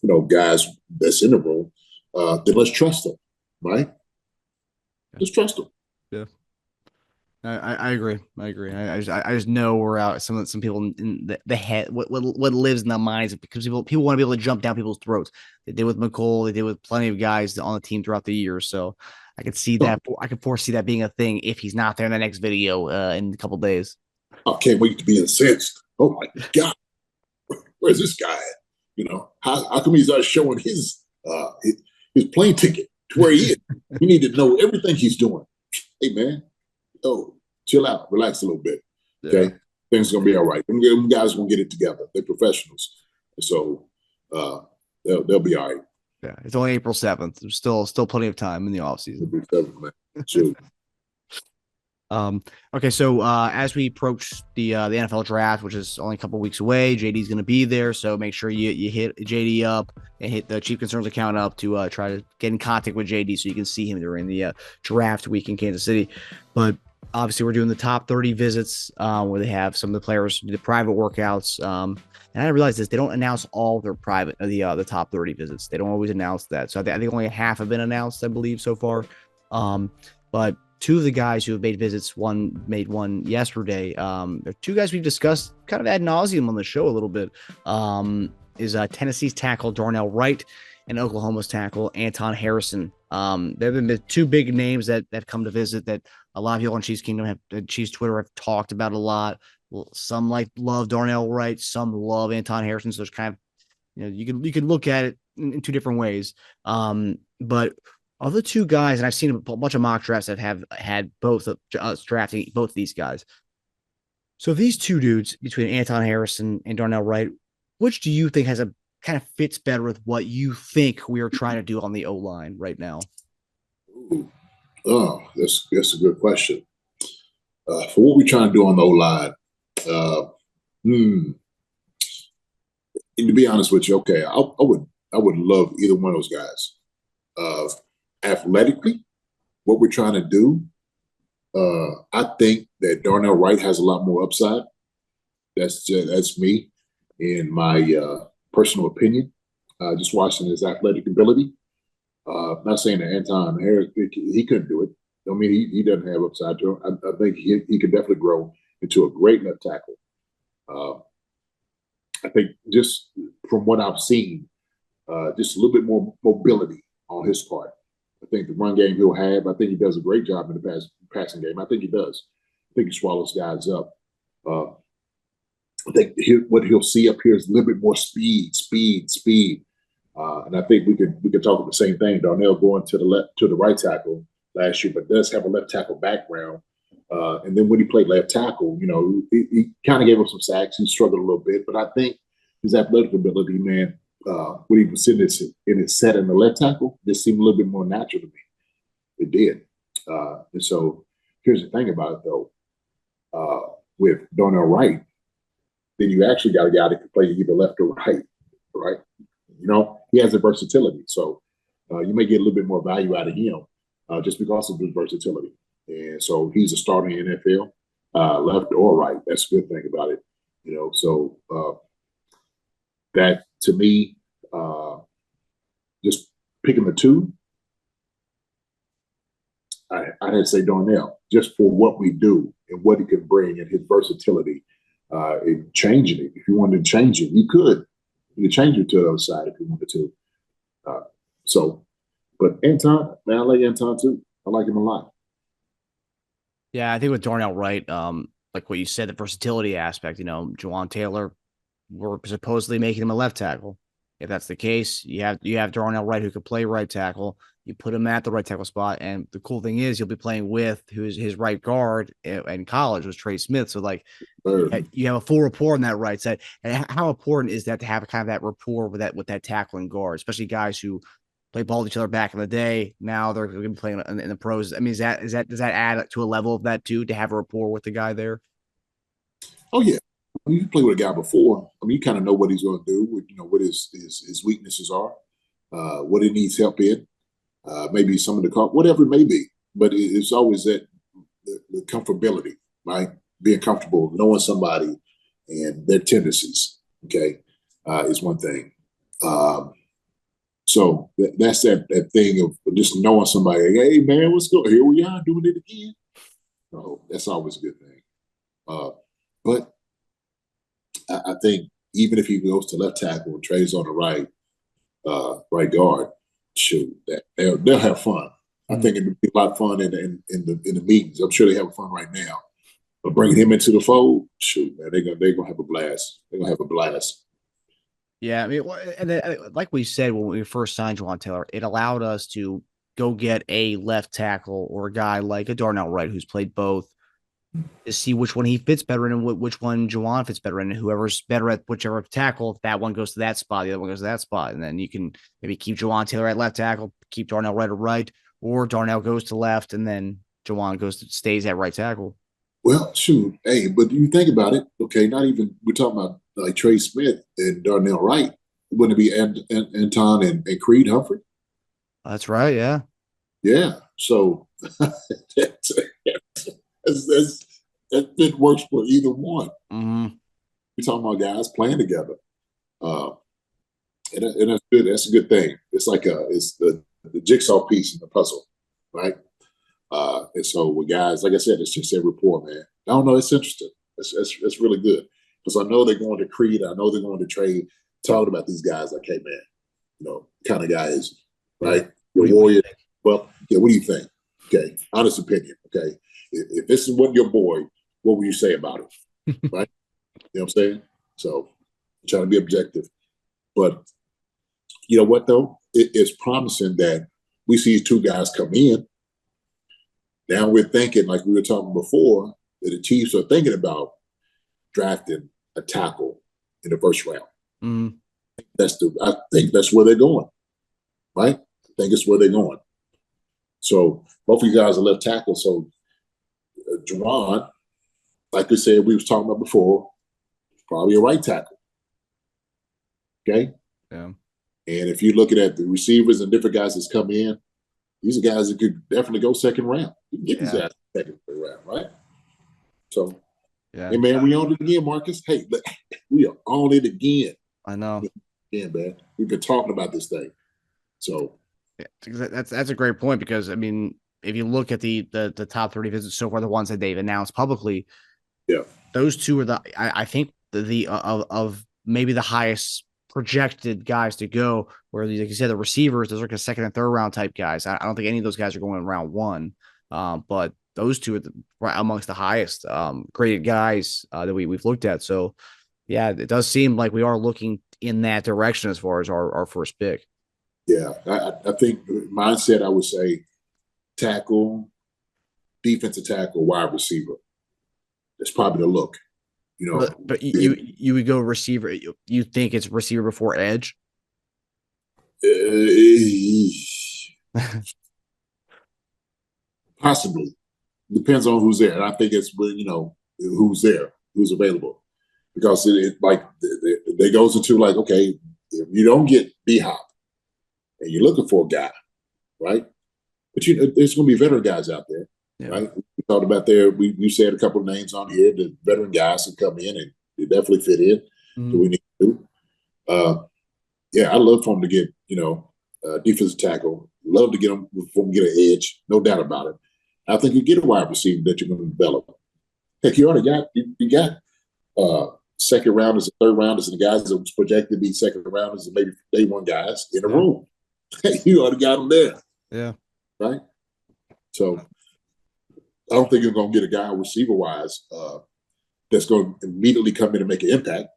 of guys that's in the room. Then let's trust them, right? Just trust them. Yeah. I agree. I just know we're out. Some people in the head, what lives in the minds, because people want to be able to jump down people's throats. They did with McColl. They did with plenty of guys on the team throughout the year. So I could see that. I could foresee that being a thing if he's not there in the next video in a couple of days. I can't wait to be incensed. Oh my God, where's this guy at? How come he's not showing his plane ticket to where he is? You need to know everything he's doing. Hey man, chill out, relax a little bit. Okay, yeah. Things are gonna be all right. Them guys gonna get it together. They're professionals, so they'll be all right. Yeah, it's only April 7th. There's still plenty of time in the offseason. Sure. Okay, so as we approach the NFL draft, which is only a couple weeks away, JD's going to be there, so make sure you hit JD up and hit the Chief Concerns account up to try to get in contact with JD so you can see him during the draft week in Kansas City. But obviously, we're doing the top 30 visits where they have some of the players do the private workouts. And I realized this: they don't announce all their private the top 30 visits. They don't always announce that. So I think only half have been announced, I believe, so far. But two of the guys who have made visits, one made one yesterday. They're two guys we've discussed kind of ad nauseum on the show a little bit. Is Tennessee's tackle Darnell Wright and Oklahoma's tackle Anton Harrison. There have been the two big names that come to visit that a lot of people on Chiefs Kingdom Chiefs Twitter have talked about a lot. Some love Darnell Wright, some love Anton Harrison. So there's kind of, you can look at it in two different ways. But of the two guys, and I've seen a bunch of mock drafts that have had both drafting both of these guys. So these two dudes between Anton Harrison and Darnell Wright, which do you think has a kind of fits better with what you think we are trying to do on the O-line right now? Ooh. Oh, that's a good question. For what we're trying to do on the O-line, to be honest with you, okay, I would love either one of those guys. Athletically, what we're trying to do, I think that Darnell Wright has a lot more upside. That's me in my personal opinion. Just watching his athletic ability. Not saying that Anton Harris he couldn't do it. I mean, he doesn't have upside to him. I think he could definitely grow into a great left tackle. I think just from what I've seen, just a little bit more mobility on his part. I think the run game he'll have, I think he does a great job in the passing game. I think he does. I think he swallows guys up. I think what he'll see up here is a little bit more speed. And I think we could talk about the same thing. Darnell going to the right tackle last year, but does have a left tackle background. And then when he played left tackle, he kind of gave up some sacks. He struggled a little bit, but I think his athletic ability, man, when he was sitting in his set in the left tackle, this seemed a little bit more natural to me. It did. And so here's the thing about it, though. With Darnell Wright, then you actually got a guy that can play either left or right? He has the versatility. So you may get a little bit more value out of him just because of his versatility. And so he's a starter in the NFL, left or right. That's a good thing about it. So that to me, just picking the two, I'd have to say Darnell, just for what we do and what he can bring and his versatility in changing it. If you wanted to change it, you could. You could change it to the other side if you wanted to. But Anton, man, I like Anton too. I like him a lot. Yeah, I think with Darnell Wright, like what you said, the versatility aspect. Juwan Taylor, we're supposedly making him a left tackle. If that's the case, you have Darnell Wright who could play right tackle. You put him at the right tackle spot, and the cool thing is you'll be playing with who's his right guard in college was Trey Smith. So like you have a full rapport on that right side. And how important is that to have kind of that rapport with that tackling guard, especially guys who play ball with each other back in the day. Now they're going to be playing in the pros. I mean, does that add to a level of that too, to have a rapport with the guy there? Oh yeah. I mean, you play with a guy before. I mean, you kind of know what he's going to do. What his weaknesses are, what he needs help in, maybe some of the whatever it may be. But it's always that the comfortability, right? Being comfortable, knowing somebody and their tendencies. Okay, is one thing. So that's that thing of just knowing somebody. Hey man, what's going? Here we are doing it again. So that's always a good thing. But I think even if he goes to left tackle and Trey's on the right guard, shoot, they'll have fun. I think it'd be a lot of fun in the meetings. I'm sure they have fun right now. But bringing him into the fold, shoot, man, they're gonna have a blast. They're gonna have a blast. Yeah, I mean, and then, like we said when we first signed Juwan Taylor, it allowed us to go get a left tackle or a guy like a Darnell Wright who's played both, to see which one he fits better in and which one Juwan fits better in. And whoever's better at whichever tackle, that one goes to that spot, the other one goes to that spot. And then you can maybe keep Juwan Taylor at left tackle, keep Darnell Wright at right, or Darnell goes to left and then Juwan stays at right tackle. Well, shoot, hey, but you think about it, okay, not even, we're talking about like Trey Smith and Darnell Wright. Wouldn't it be Anton and Creed Humphrey? That's right, yeah. Yeah, so it works for either one. Mm-hmm. We're talking about guys playing together. And that's good. That's a good thing. It's like it's the jigsaw piece in the puzzle, right? And so with guys, like I said, it's just a rapport, man. I don't know. It's interesting. It's really good because I know they're going to Creed. I know they're going to trade. Talking about these guys, like, hey, man, kind of guys, right? Your warrior. Well, yeah. What do you think? Okay, honest opinion. Okay, if this wasn't your boy, what would you say about it? Right? You know what I'm saying? So, I'm trying to be objective, but you know what though? It's promising that we see two guys come in. Now we're thinking, like we were talking before, that the Chiefs are thinking about drafting a tackle in the first round. Mm-hmm. I think that's where they're going, right? I think it's where they're going. So both of you guys are left tackle. So Juwan, like we said, we was talking about before, probably a right tackle. Okay? Yeah. And if you're looking at the receivers and different guys that's come in, these are guys that could definitely go second round. You can get these guys second round, right? So, hey, man, we on it again, Marcus. Hey, we are on it again. I know. Yeah, man. We've been talking about this thing. So, yeah, that's a great point because, I mean, if you look at the top 30 visits so far, the ones that they've announced publicly, yeah, those two are I think of maybe the highest projected guys to go, where like you said, the receivers, those are like a second and third round type guys. I don't think any of those guys are going in round one. But those two are amongst the highest graded guys that we've looked at. So yeah, it does seem like we are looking in that direction as far as our first pick. Yeah, I think mindset, I would say tackle, defensive tackle, wide receiver. That's probably the look. But you would go receiver. You think it's receiver before edge? Possibly. Depends on who's there. And I think it's who's there, who's available. Because it goes into like, okay, if you don't get D-Hop and you're looking for a guy, right? But there's going to be veteran guys out there, right? We talked about we said a couple of names on here, the veteran guys that come in and they definitely fit in. Mm-hmm. So we need to do. Yeah, I'd love for them to get, defensive tackle. Love to get them before we get an edge, no doubt about it. I think you get a wide receiver that you're going to develop. Heck, you already got second rounders and third rounders and the guys that was projected to be second rounders and maybe day one guys in a room. You already got them there. Yeah. Right? So I don't think you're going to get a guy receiver-wise that's going to immediately come in and make an impact.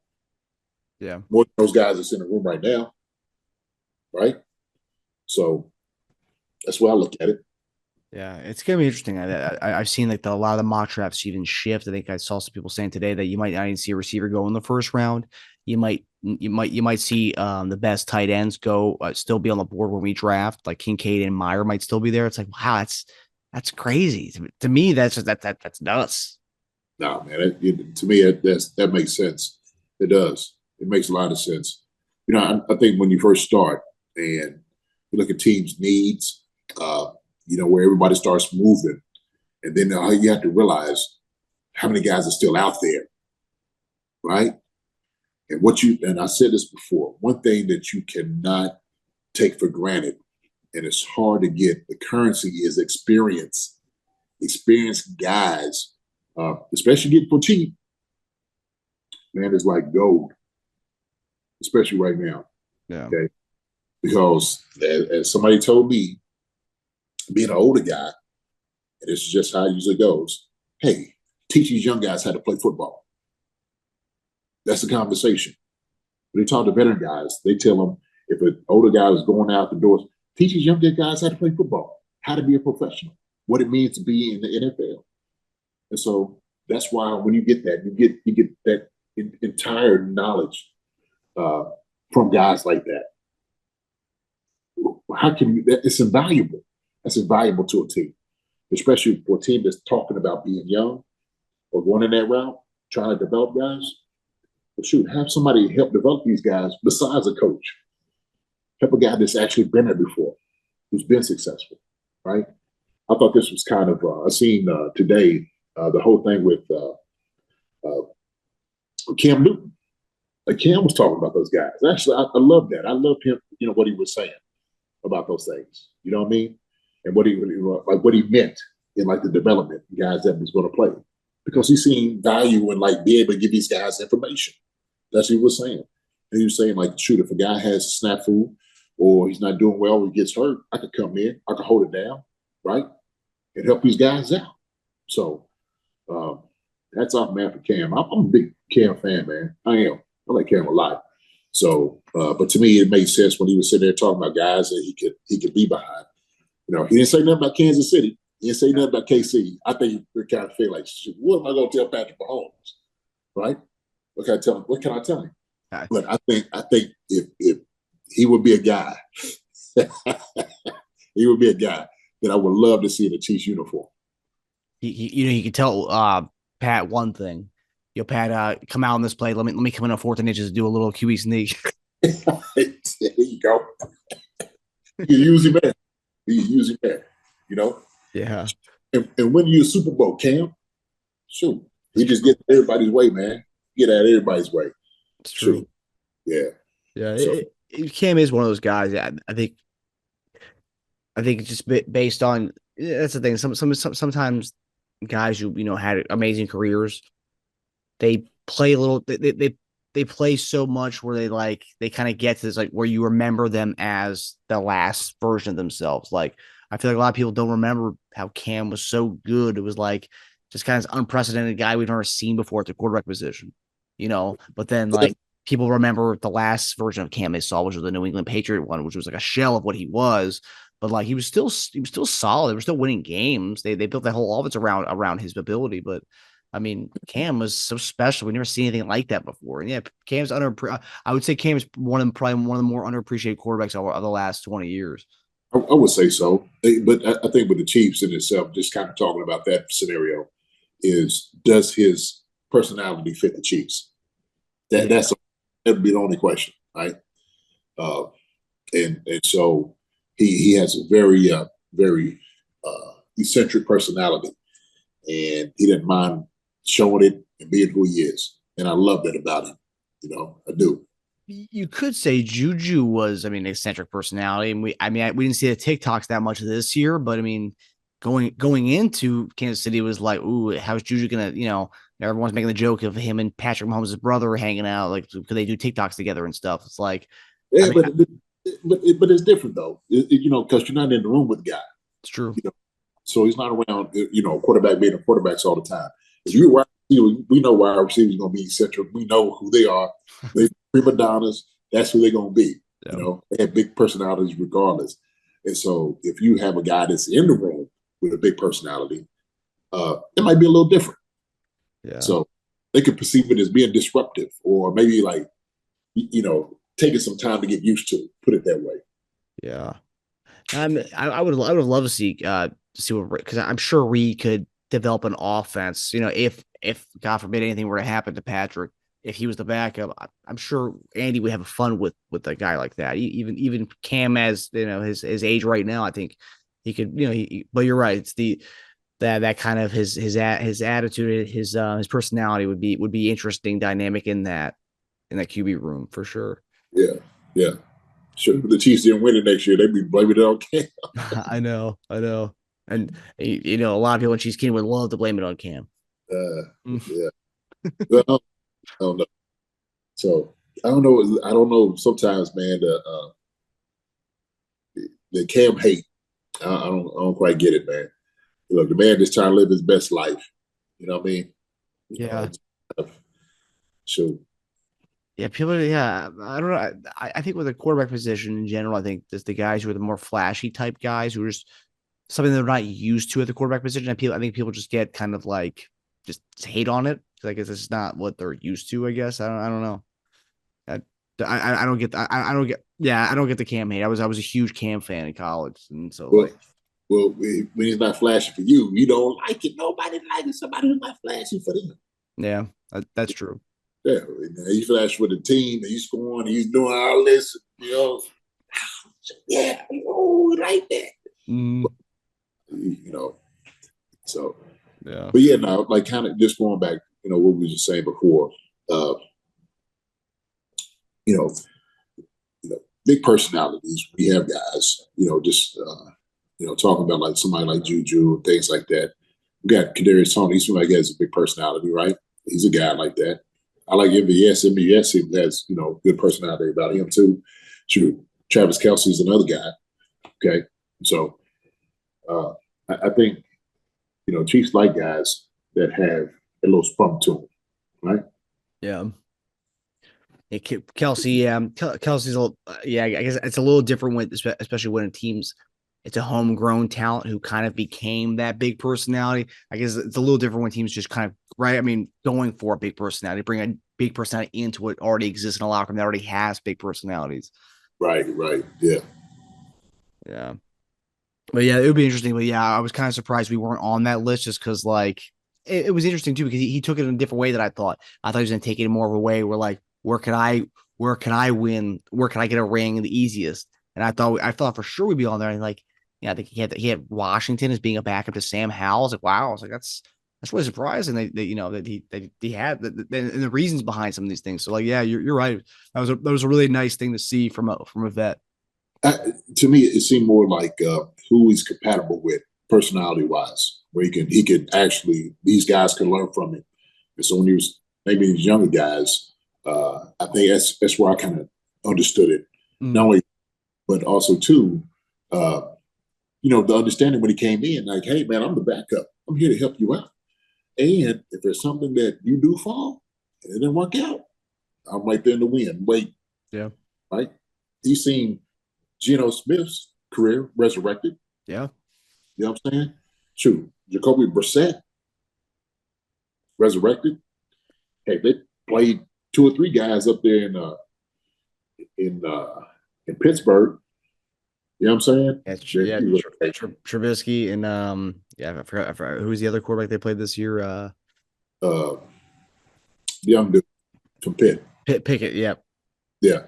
Yeah. More than those guys that's in the room right now, right? So that's why I look at it. Yeah, it's gonna be interesting. I've seen like a lot of the mock drafts even shift. I think I saw some people saying today that you might not even see a receiver go in the first round. You might see the best tight ends go still be on the board when we draft. Like Kincaid and Meyer might still be there. It's like, wow, that's crazy to me. That's nuts. No, man. To me, that makes sense. It does. It makes a lot of sense. You know, I think when you first start and you look at teams' needs, you know, where everybody starts moving, and then you have to realize how many guys are still out there, right? And I said this before, one thing that you cannot take for granted, and it's hard to get the currency, is experience. Experienced guys, especially getting for cheap, man, is like gold, especially right now. Yeah. Okay. Because as somebody told me, being an older guy, and this is just how it usually goes, hey, teach these young guys how to play football. That's the conversation. When they talk to veteran guys, they tell them, if an older guy is going out the doors, teach these younger guys how to play football, how to be a professional, what it means to be in the NFL. And so that's why when you get that, you get that entire knowledge from guys like that. How can you? It's invaluable. That's invaluable to a team, especially for a team that's talking about being young or going in that route, trying to develop guys. Well, shoot, have somebody help develop these guys besides a coach. Help a guy that's actually been there before, who's been successful, right? I thought this was kind of, I seen today the whole thing with Cam Newton. Like Cam was talking about those guys. Actually, I love that. I love him, you know, what he was saying about those things. You know what I mean? And what he meant in like the development guys that was going to play, because he's seen value in like being able to give these guys information. That's what he was saying. And he was saying like, shoot, if a guy has a snafu or he's not doing well or he gets hurt, I could come in, I could hold it down, right, and help these guys out. So that's off, man, for Cam. I'm a big Cam fan, man. I am. I like Cam a lot. So, but to me, it made sense when he was sitting there talking about guys that he could be behind. You know, he didn't say nothing about Kansas City. He didn't say nothing about KC. I think he kind of feel like, what am I going to tell Patrick Mahomes, right? What can I tell him? What can I tell him? Right. But I think if he would be a guy, he would be a guy that I would love to see in a Chiefs uniform. You can tell Pat one thing. Yo, Pat, come out on this play. Let me come in on 4th and inches and do a little QB sneak. There you go. You use him there. You use him there. You know. Yeah. And when you a Super Bowl, Cam, shoot, he just get everybody's way, man. Get out of everybody's way. It's true. Shoot. Yeah. So, Cam is one of those guys. I think it's just based on, that's the thing. Sometimes guys who had amazing careers, they play a little. They play so much where they kind of get to this like where you remember them as the last version of themselves. Like I feel like a lot of people don't remember how Cam was so good. It was like just kind of this unprecedented guy we've never seen before at the quarterback position, But then like people remember the last version of Cam they saw, which was the New England Patriot one, which was like a shell of what he was. But like he was still solid. They were still winning games. They built that whole offense around his ability. But I mean, Cam was so special. We never seen anything like that before. And yeah, Cam's I would say Cam is probably one of the more underappreciated quarterbacks of the last 20 years. I would say so. But I think with the Chiefs in itself, just kind of talking about that scenario, does his personality fit the Chiefs? That would be the only question, right? And so he has a very eccentric personality, and he didn't mind showing it and being who he is. And I love that about him. I do. You could say Juju was, eccentric personality. And we didn't see the TikToks that much this year, but going into Kansas City was like, ooh, how's Juju gonna, everyone's making the joke of him and Patrick Mahomes' brother hanging out. Like, could they do TikToks together and stuff? It's like, yeah, but it's different though, because you're not in the room with the guy. It's true. So he's not around, quarterback being a quarterbacks all the time. If you're we know why our receivers are going to be central. We know who they are. They prima donnas. That's who they're going to be. Yeah. You know, they have big personalities regardless. And so if you have a guy that's in the room with a big personality, it might be a little different. Yeah. So they could perceive it as being disruptive, or maybe like, you know, taking some time to get used to. Put it that way. Yeah. I would love to see what, because I'm sure Reed could develop an offense. You know, if God forbid anything were to happen to Patrick, if he was the backup, I'm sure Andy would have fun with a guy like that. Even Cam, as you know, his age right now, I think he could. You know, but you're right. It's that kind of his attitude, his personality would be interesting dynamic in that QB room for sure. Yeah. Sure. If the Chiefs didn't win it next year, they'd be blaming it on Cam. I know. And you know, a lot of people in Chiefs Kingdom would love to blame it on Cam. Yeah. Well, I don't know. So I don't know. Sometimes, man, the Cam hate, I don't quite get it, man. Look, the man just trying to live his best life. You know what I mean? Yeah. So. Yeah, people. Yeah, I don't know. I think with the quarterback position in general, I think there's the guys who are the more flashy type guys who are just something they're not used to at the quarterback position. I think people just get kind of like just hate on it. I guess it's not what they're used to. I guess I don't know. I don't get. I don't get. Yeah, I don't get the Cam hate. I was a huge Cam fan in college, and so well, when he's not flashing for you, you don't like it. Nobody likes somebody who's not flashing for them. Yeah, that's true. Yeah, he flashed for the team, and he's scoring, he's doing all this, you know. Yeah, oh, like that. You know, so yeah. But yeah, no, like kind of just going back, you know, what we were just saying before. You know, big personalities. We have guys, you know, just you know, talking about like somebody like Juju and things like that. We got Kadarius Toney. He seems like he has a big personality, right? He's a guy like that. I like MVS. MVS has, you know, good personality about him too. True. Travis Kelce is another guy. Okay. So I think, you know, Chiefs like guys that have a little spunk to them, right? Yeah. Kelce, Kelce's a little, I guess it's a little different when, especially when it's a homegrown talent who kind of became that big personality. I guess it's a little different when teams just kind of, right? I mean, going for a big personality, bring a big personality into what already exists in a locker room that already has big personalities. Right. Yeah. But yeah, it would be interesting. But yeah, I was kind of surprised we weren't on that list just because, like, it was interesting too because he took it in a different way that I thought. I thought he was going to take it in more of a way where, like, where can I win? Where can I get a ring the easiest? And I thought for sure we'd be on there. And like, yeah, I think he had Washington as being a backup to Sam Howell. I was like, wow. I was like, that's really surprising that you know that he had and the reasons behind some of these things. So like, yeah, you're right. That was a really nice thing to see from a vet. To me, it seemed more like who he's compatible with personality wise, where he could actually, these guys can learn from him. And so when he was maybe these younger guys, I think that's where I kind of understood it. Not only, but also too, you know, the understanding when he came in, like, hey man, I'm the backup. I'm here to help you out. And if there's something that you do fall and it didn't work out, I'm right there in the wind. Wait. Yeah. Right. He's seen Geno Smith's career resurrected. Yeah. You know what I'm saying? True. Jacoby Brissett resurrected. Hey, they played 2 or 3 guys up there in Pittsburgh. You know what I'm saying? Yeah, Trubisky and I forgot who's the other quarterback they played this year. Young dude from Pitt. Pickett, yep. Yeah.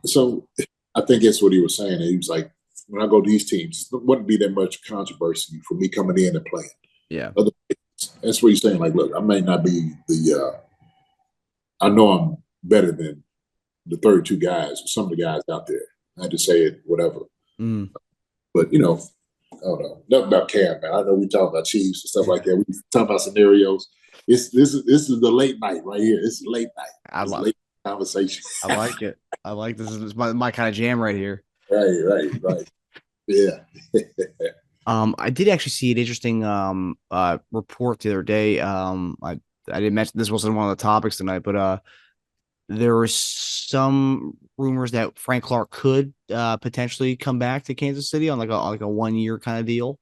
So I think that's what he was saying. He was like, when I go to these teams, it wouldn't be that much controversy for me coming in and playing. Yeah. That's what he's saying. Like, look, I may not be I know I'm better than the 32 guys or some of the guys out there. I had to say it, whatever. But, you know, I don't know. Nothing about Cam, man. I know we talk about Chiefs and stuff like that. We talk about scenarios. This is the late night right here. This is late night. I love late conversation. I like it. I like this. This is my kind of jam right here. Right. Yeah. I did actually see an interesting report the other day. I didn't mention this wasn't one of the topics tonight, but there were some rumors that Frank Clark could potentially come back to Kansas City on like a 1 year kind of deal.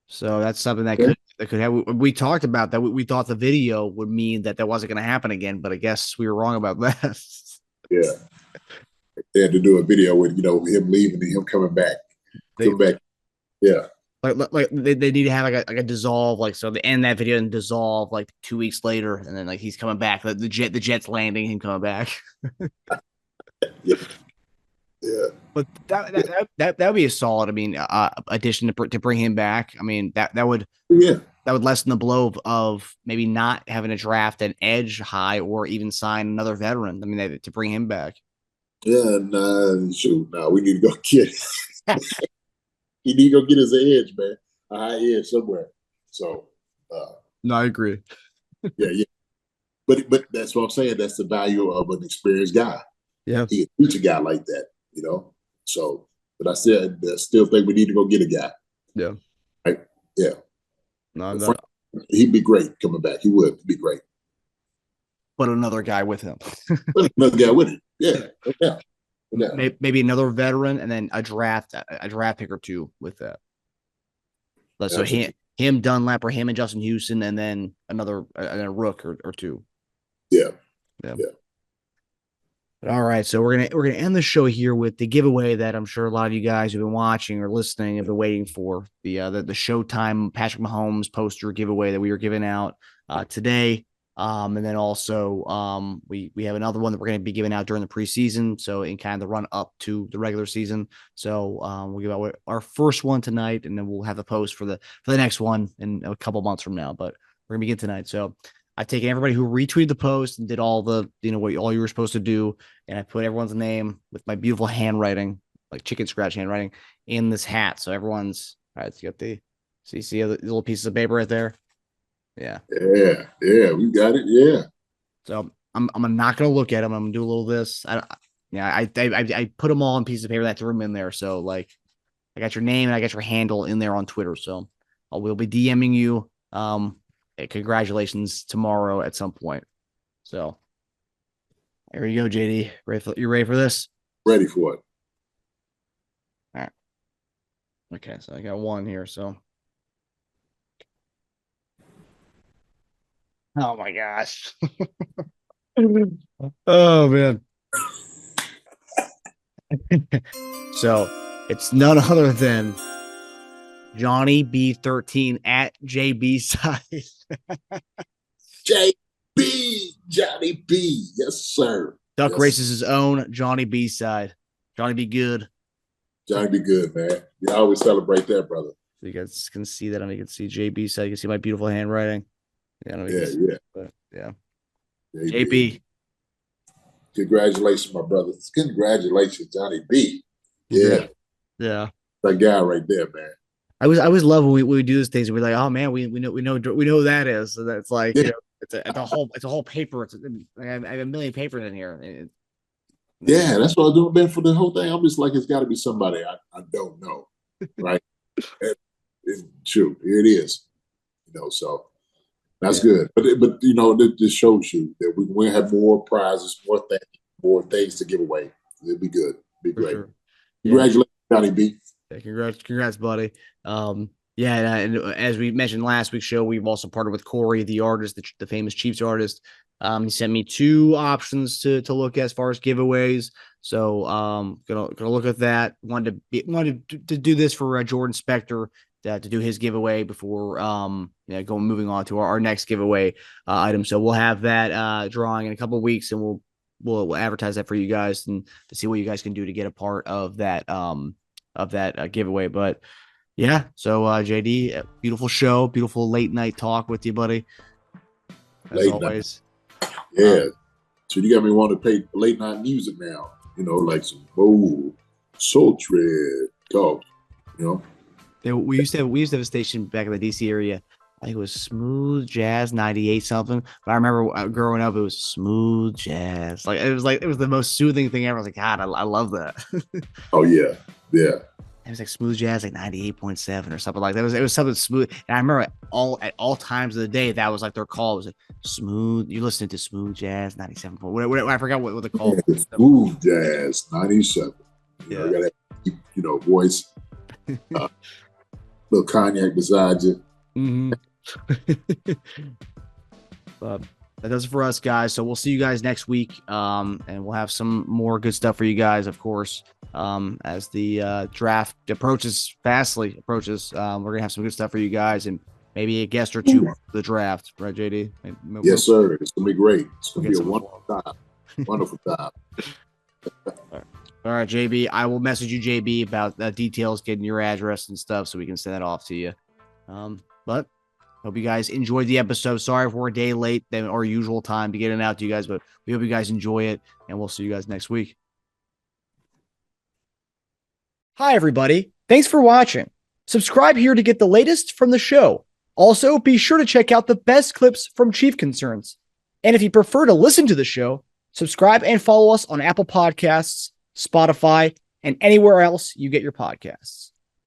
So that's something that could have. We talked about that. We thought the video would mean that wasn't going to happen again, but I guess we were wrong about that. Yeah, they had to do a video with him leaving and him coming back. Yeah. Like they need to have like a dissolve, like so they end that video and dissolve like 2 weeks later, and then like he's coming back. The jet's landing, him coming back. Yeah. But that would be a solid. I mean, addition to bring him back. I mean that would lessen the blow of maybe not having to draft an edge high or even sign another veteran. I mean to bring him back. Yeah, we need to go get it. He need to go get his edge, man. A high edge somewhere. So, no, I agree. Yeah. But that's what I'm saying. That's the value of an experienced guy. Yeah, he can teach a guy like that, So, but I still think we need to go get a guy. Yeah. Right. Yeah. No, Frank, he'd be great coming back. He would be great. But another guy with him. Another guy with him. Yeah. Maybe another veteran, and then a draft pick or two with that. So him Dunlap or him and Justin Houston, and then a rook or two. Yeah. But all right, so we're gonna end the show here with the giveaway that I'm sure a lot of you guys who've been watching or listening have been waiting for, the Showtime Patrick Mahomes poster giveaway that we are giving out today. And then also we have another one that we're going to be giving out during the preseason. So in kind of the run up to the regular season. So we'll give out our first one tonight, and then we'll have a post for the next one in a couple months from now. But we're going to begin tonight. So I've taken everybody who retweeted the post and did all the, what all you were supposed to do. And I put everyone's name with my beautiful handwriting, like chicken scratch handwriting, in this hat. So everyone's all right. So you got you see the little pieces of paper right there. Yeah, we got it. Yeah. So I'm not gonna look at them. I'm gonna do a little of this. I put them all in pieces of paper that I threw them in there. So like, I got your name and I got your handle in there on Twitter. So we'll be DMing you. Congratulations tomorrow at some point. So there you go, JD. You ready for this? Ready for it. All right. Okay, so I got one here. So. Oh my gosh. Oh man. So it's none other than Johnny B13 at JB side. Johnny B. Yes, sir. Duck Races his own Johnny B side. Johnny be good. Johnny be good, man. You always celebrate that, brother. So you guys can see that. I mean, you can see JB side. You can see my beautiful handwriting. Yeah. JB. Congratulations, my brother. Congratulations, Johnny B. Yeah. That guy right there, man. I always love when we do these things and we're like, oh man, we know who that is. So that's like, it's a whole paper. I have a million papers in here. That's what I was doing, man, for the whole thing. I'm just like, it's got to be somebody I don't know, right? Shoot, here it is. So. That's good, but this shows you that we have more prizes, more things to give away. It'll be good, be great. Sure. Congratulations, Johnny B. Yeah, congrats, buddy. And as we mentioned last week's show, we've also partnered with Corey, the artist, the famous Chiefs artist. He sent me 2 options to look at as far as giveaways. So gonna look at that. Wanted to do this for Jordan Spector. To do his giveaway before moving on to our next giveaway item. So we'll have that drawing in a couple of weeks, and we'll advertise that for you guys and to see what you guys can do to get a part of that giveaway. But yeah, so JD, beautiful show, beautiful late night talk with you, buddy. As late always. Night. Yeah. So you got me want to play late night music now, like some sultry talk, We used to have a station back in the DC area. I think it was Smooth Jazz 98 something. But I remember growing up, it was Smooth Jazz. It was the most soothing thing ever. I was like, God, I love that. Oh yeah. it was like Smooth Jazz, like 98.7 or something like that. It was something smooth. And I remember at all times of the day, that was like their call. It was like smooth. You're listening to Smooth Jazz 97. Whatever, I forgot what the call was. Smooth Jazz 97. Yeah. You gotta keep, voice. Little cognac beside you. Mm-hmm. But that does it for us, guys. So we'll see you guys next week. And we'll have some more good stuff for you guys, of course. As the draft fastly approaches, we're gonna have some good stuff for you guys, and maybe a guest or two for the draft, right, JD? Yes, sir. It's gonna be great. It's gonna be a wonderful time. Wonderful time. All right, JB. I will message you, JB, about details, getting your address and stuff, so we can send that off to you. But hope you guys enjoyed the episode. Sorry if we're a day late than our usual time to get it out to you guys, but we hope you guys enjoy it, and we'll see you guys next week. Hi, everybody. Thanks for watching. Subscribe here to get the latest from the show. Also, be sure to check out the best clips from Chief Concerns. And if you prefer to listen to the show, subscribe and follow us on Apple Podcasts, Spotify, and anywhere else you get your podcasts.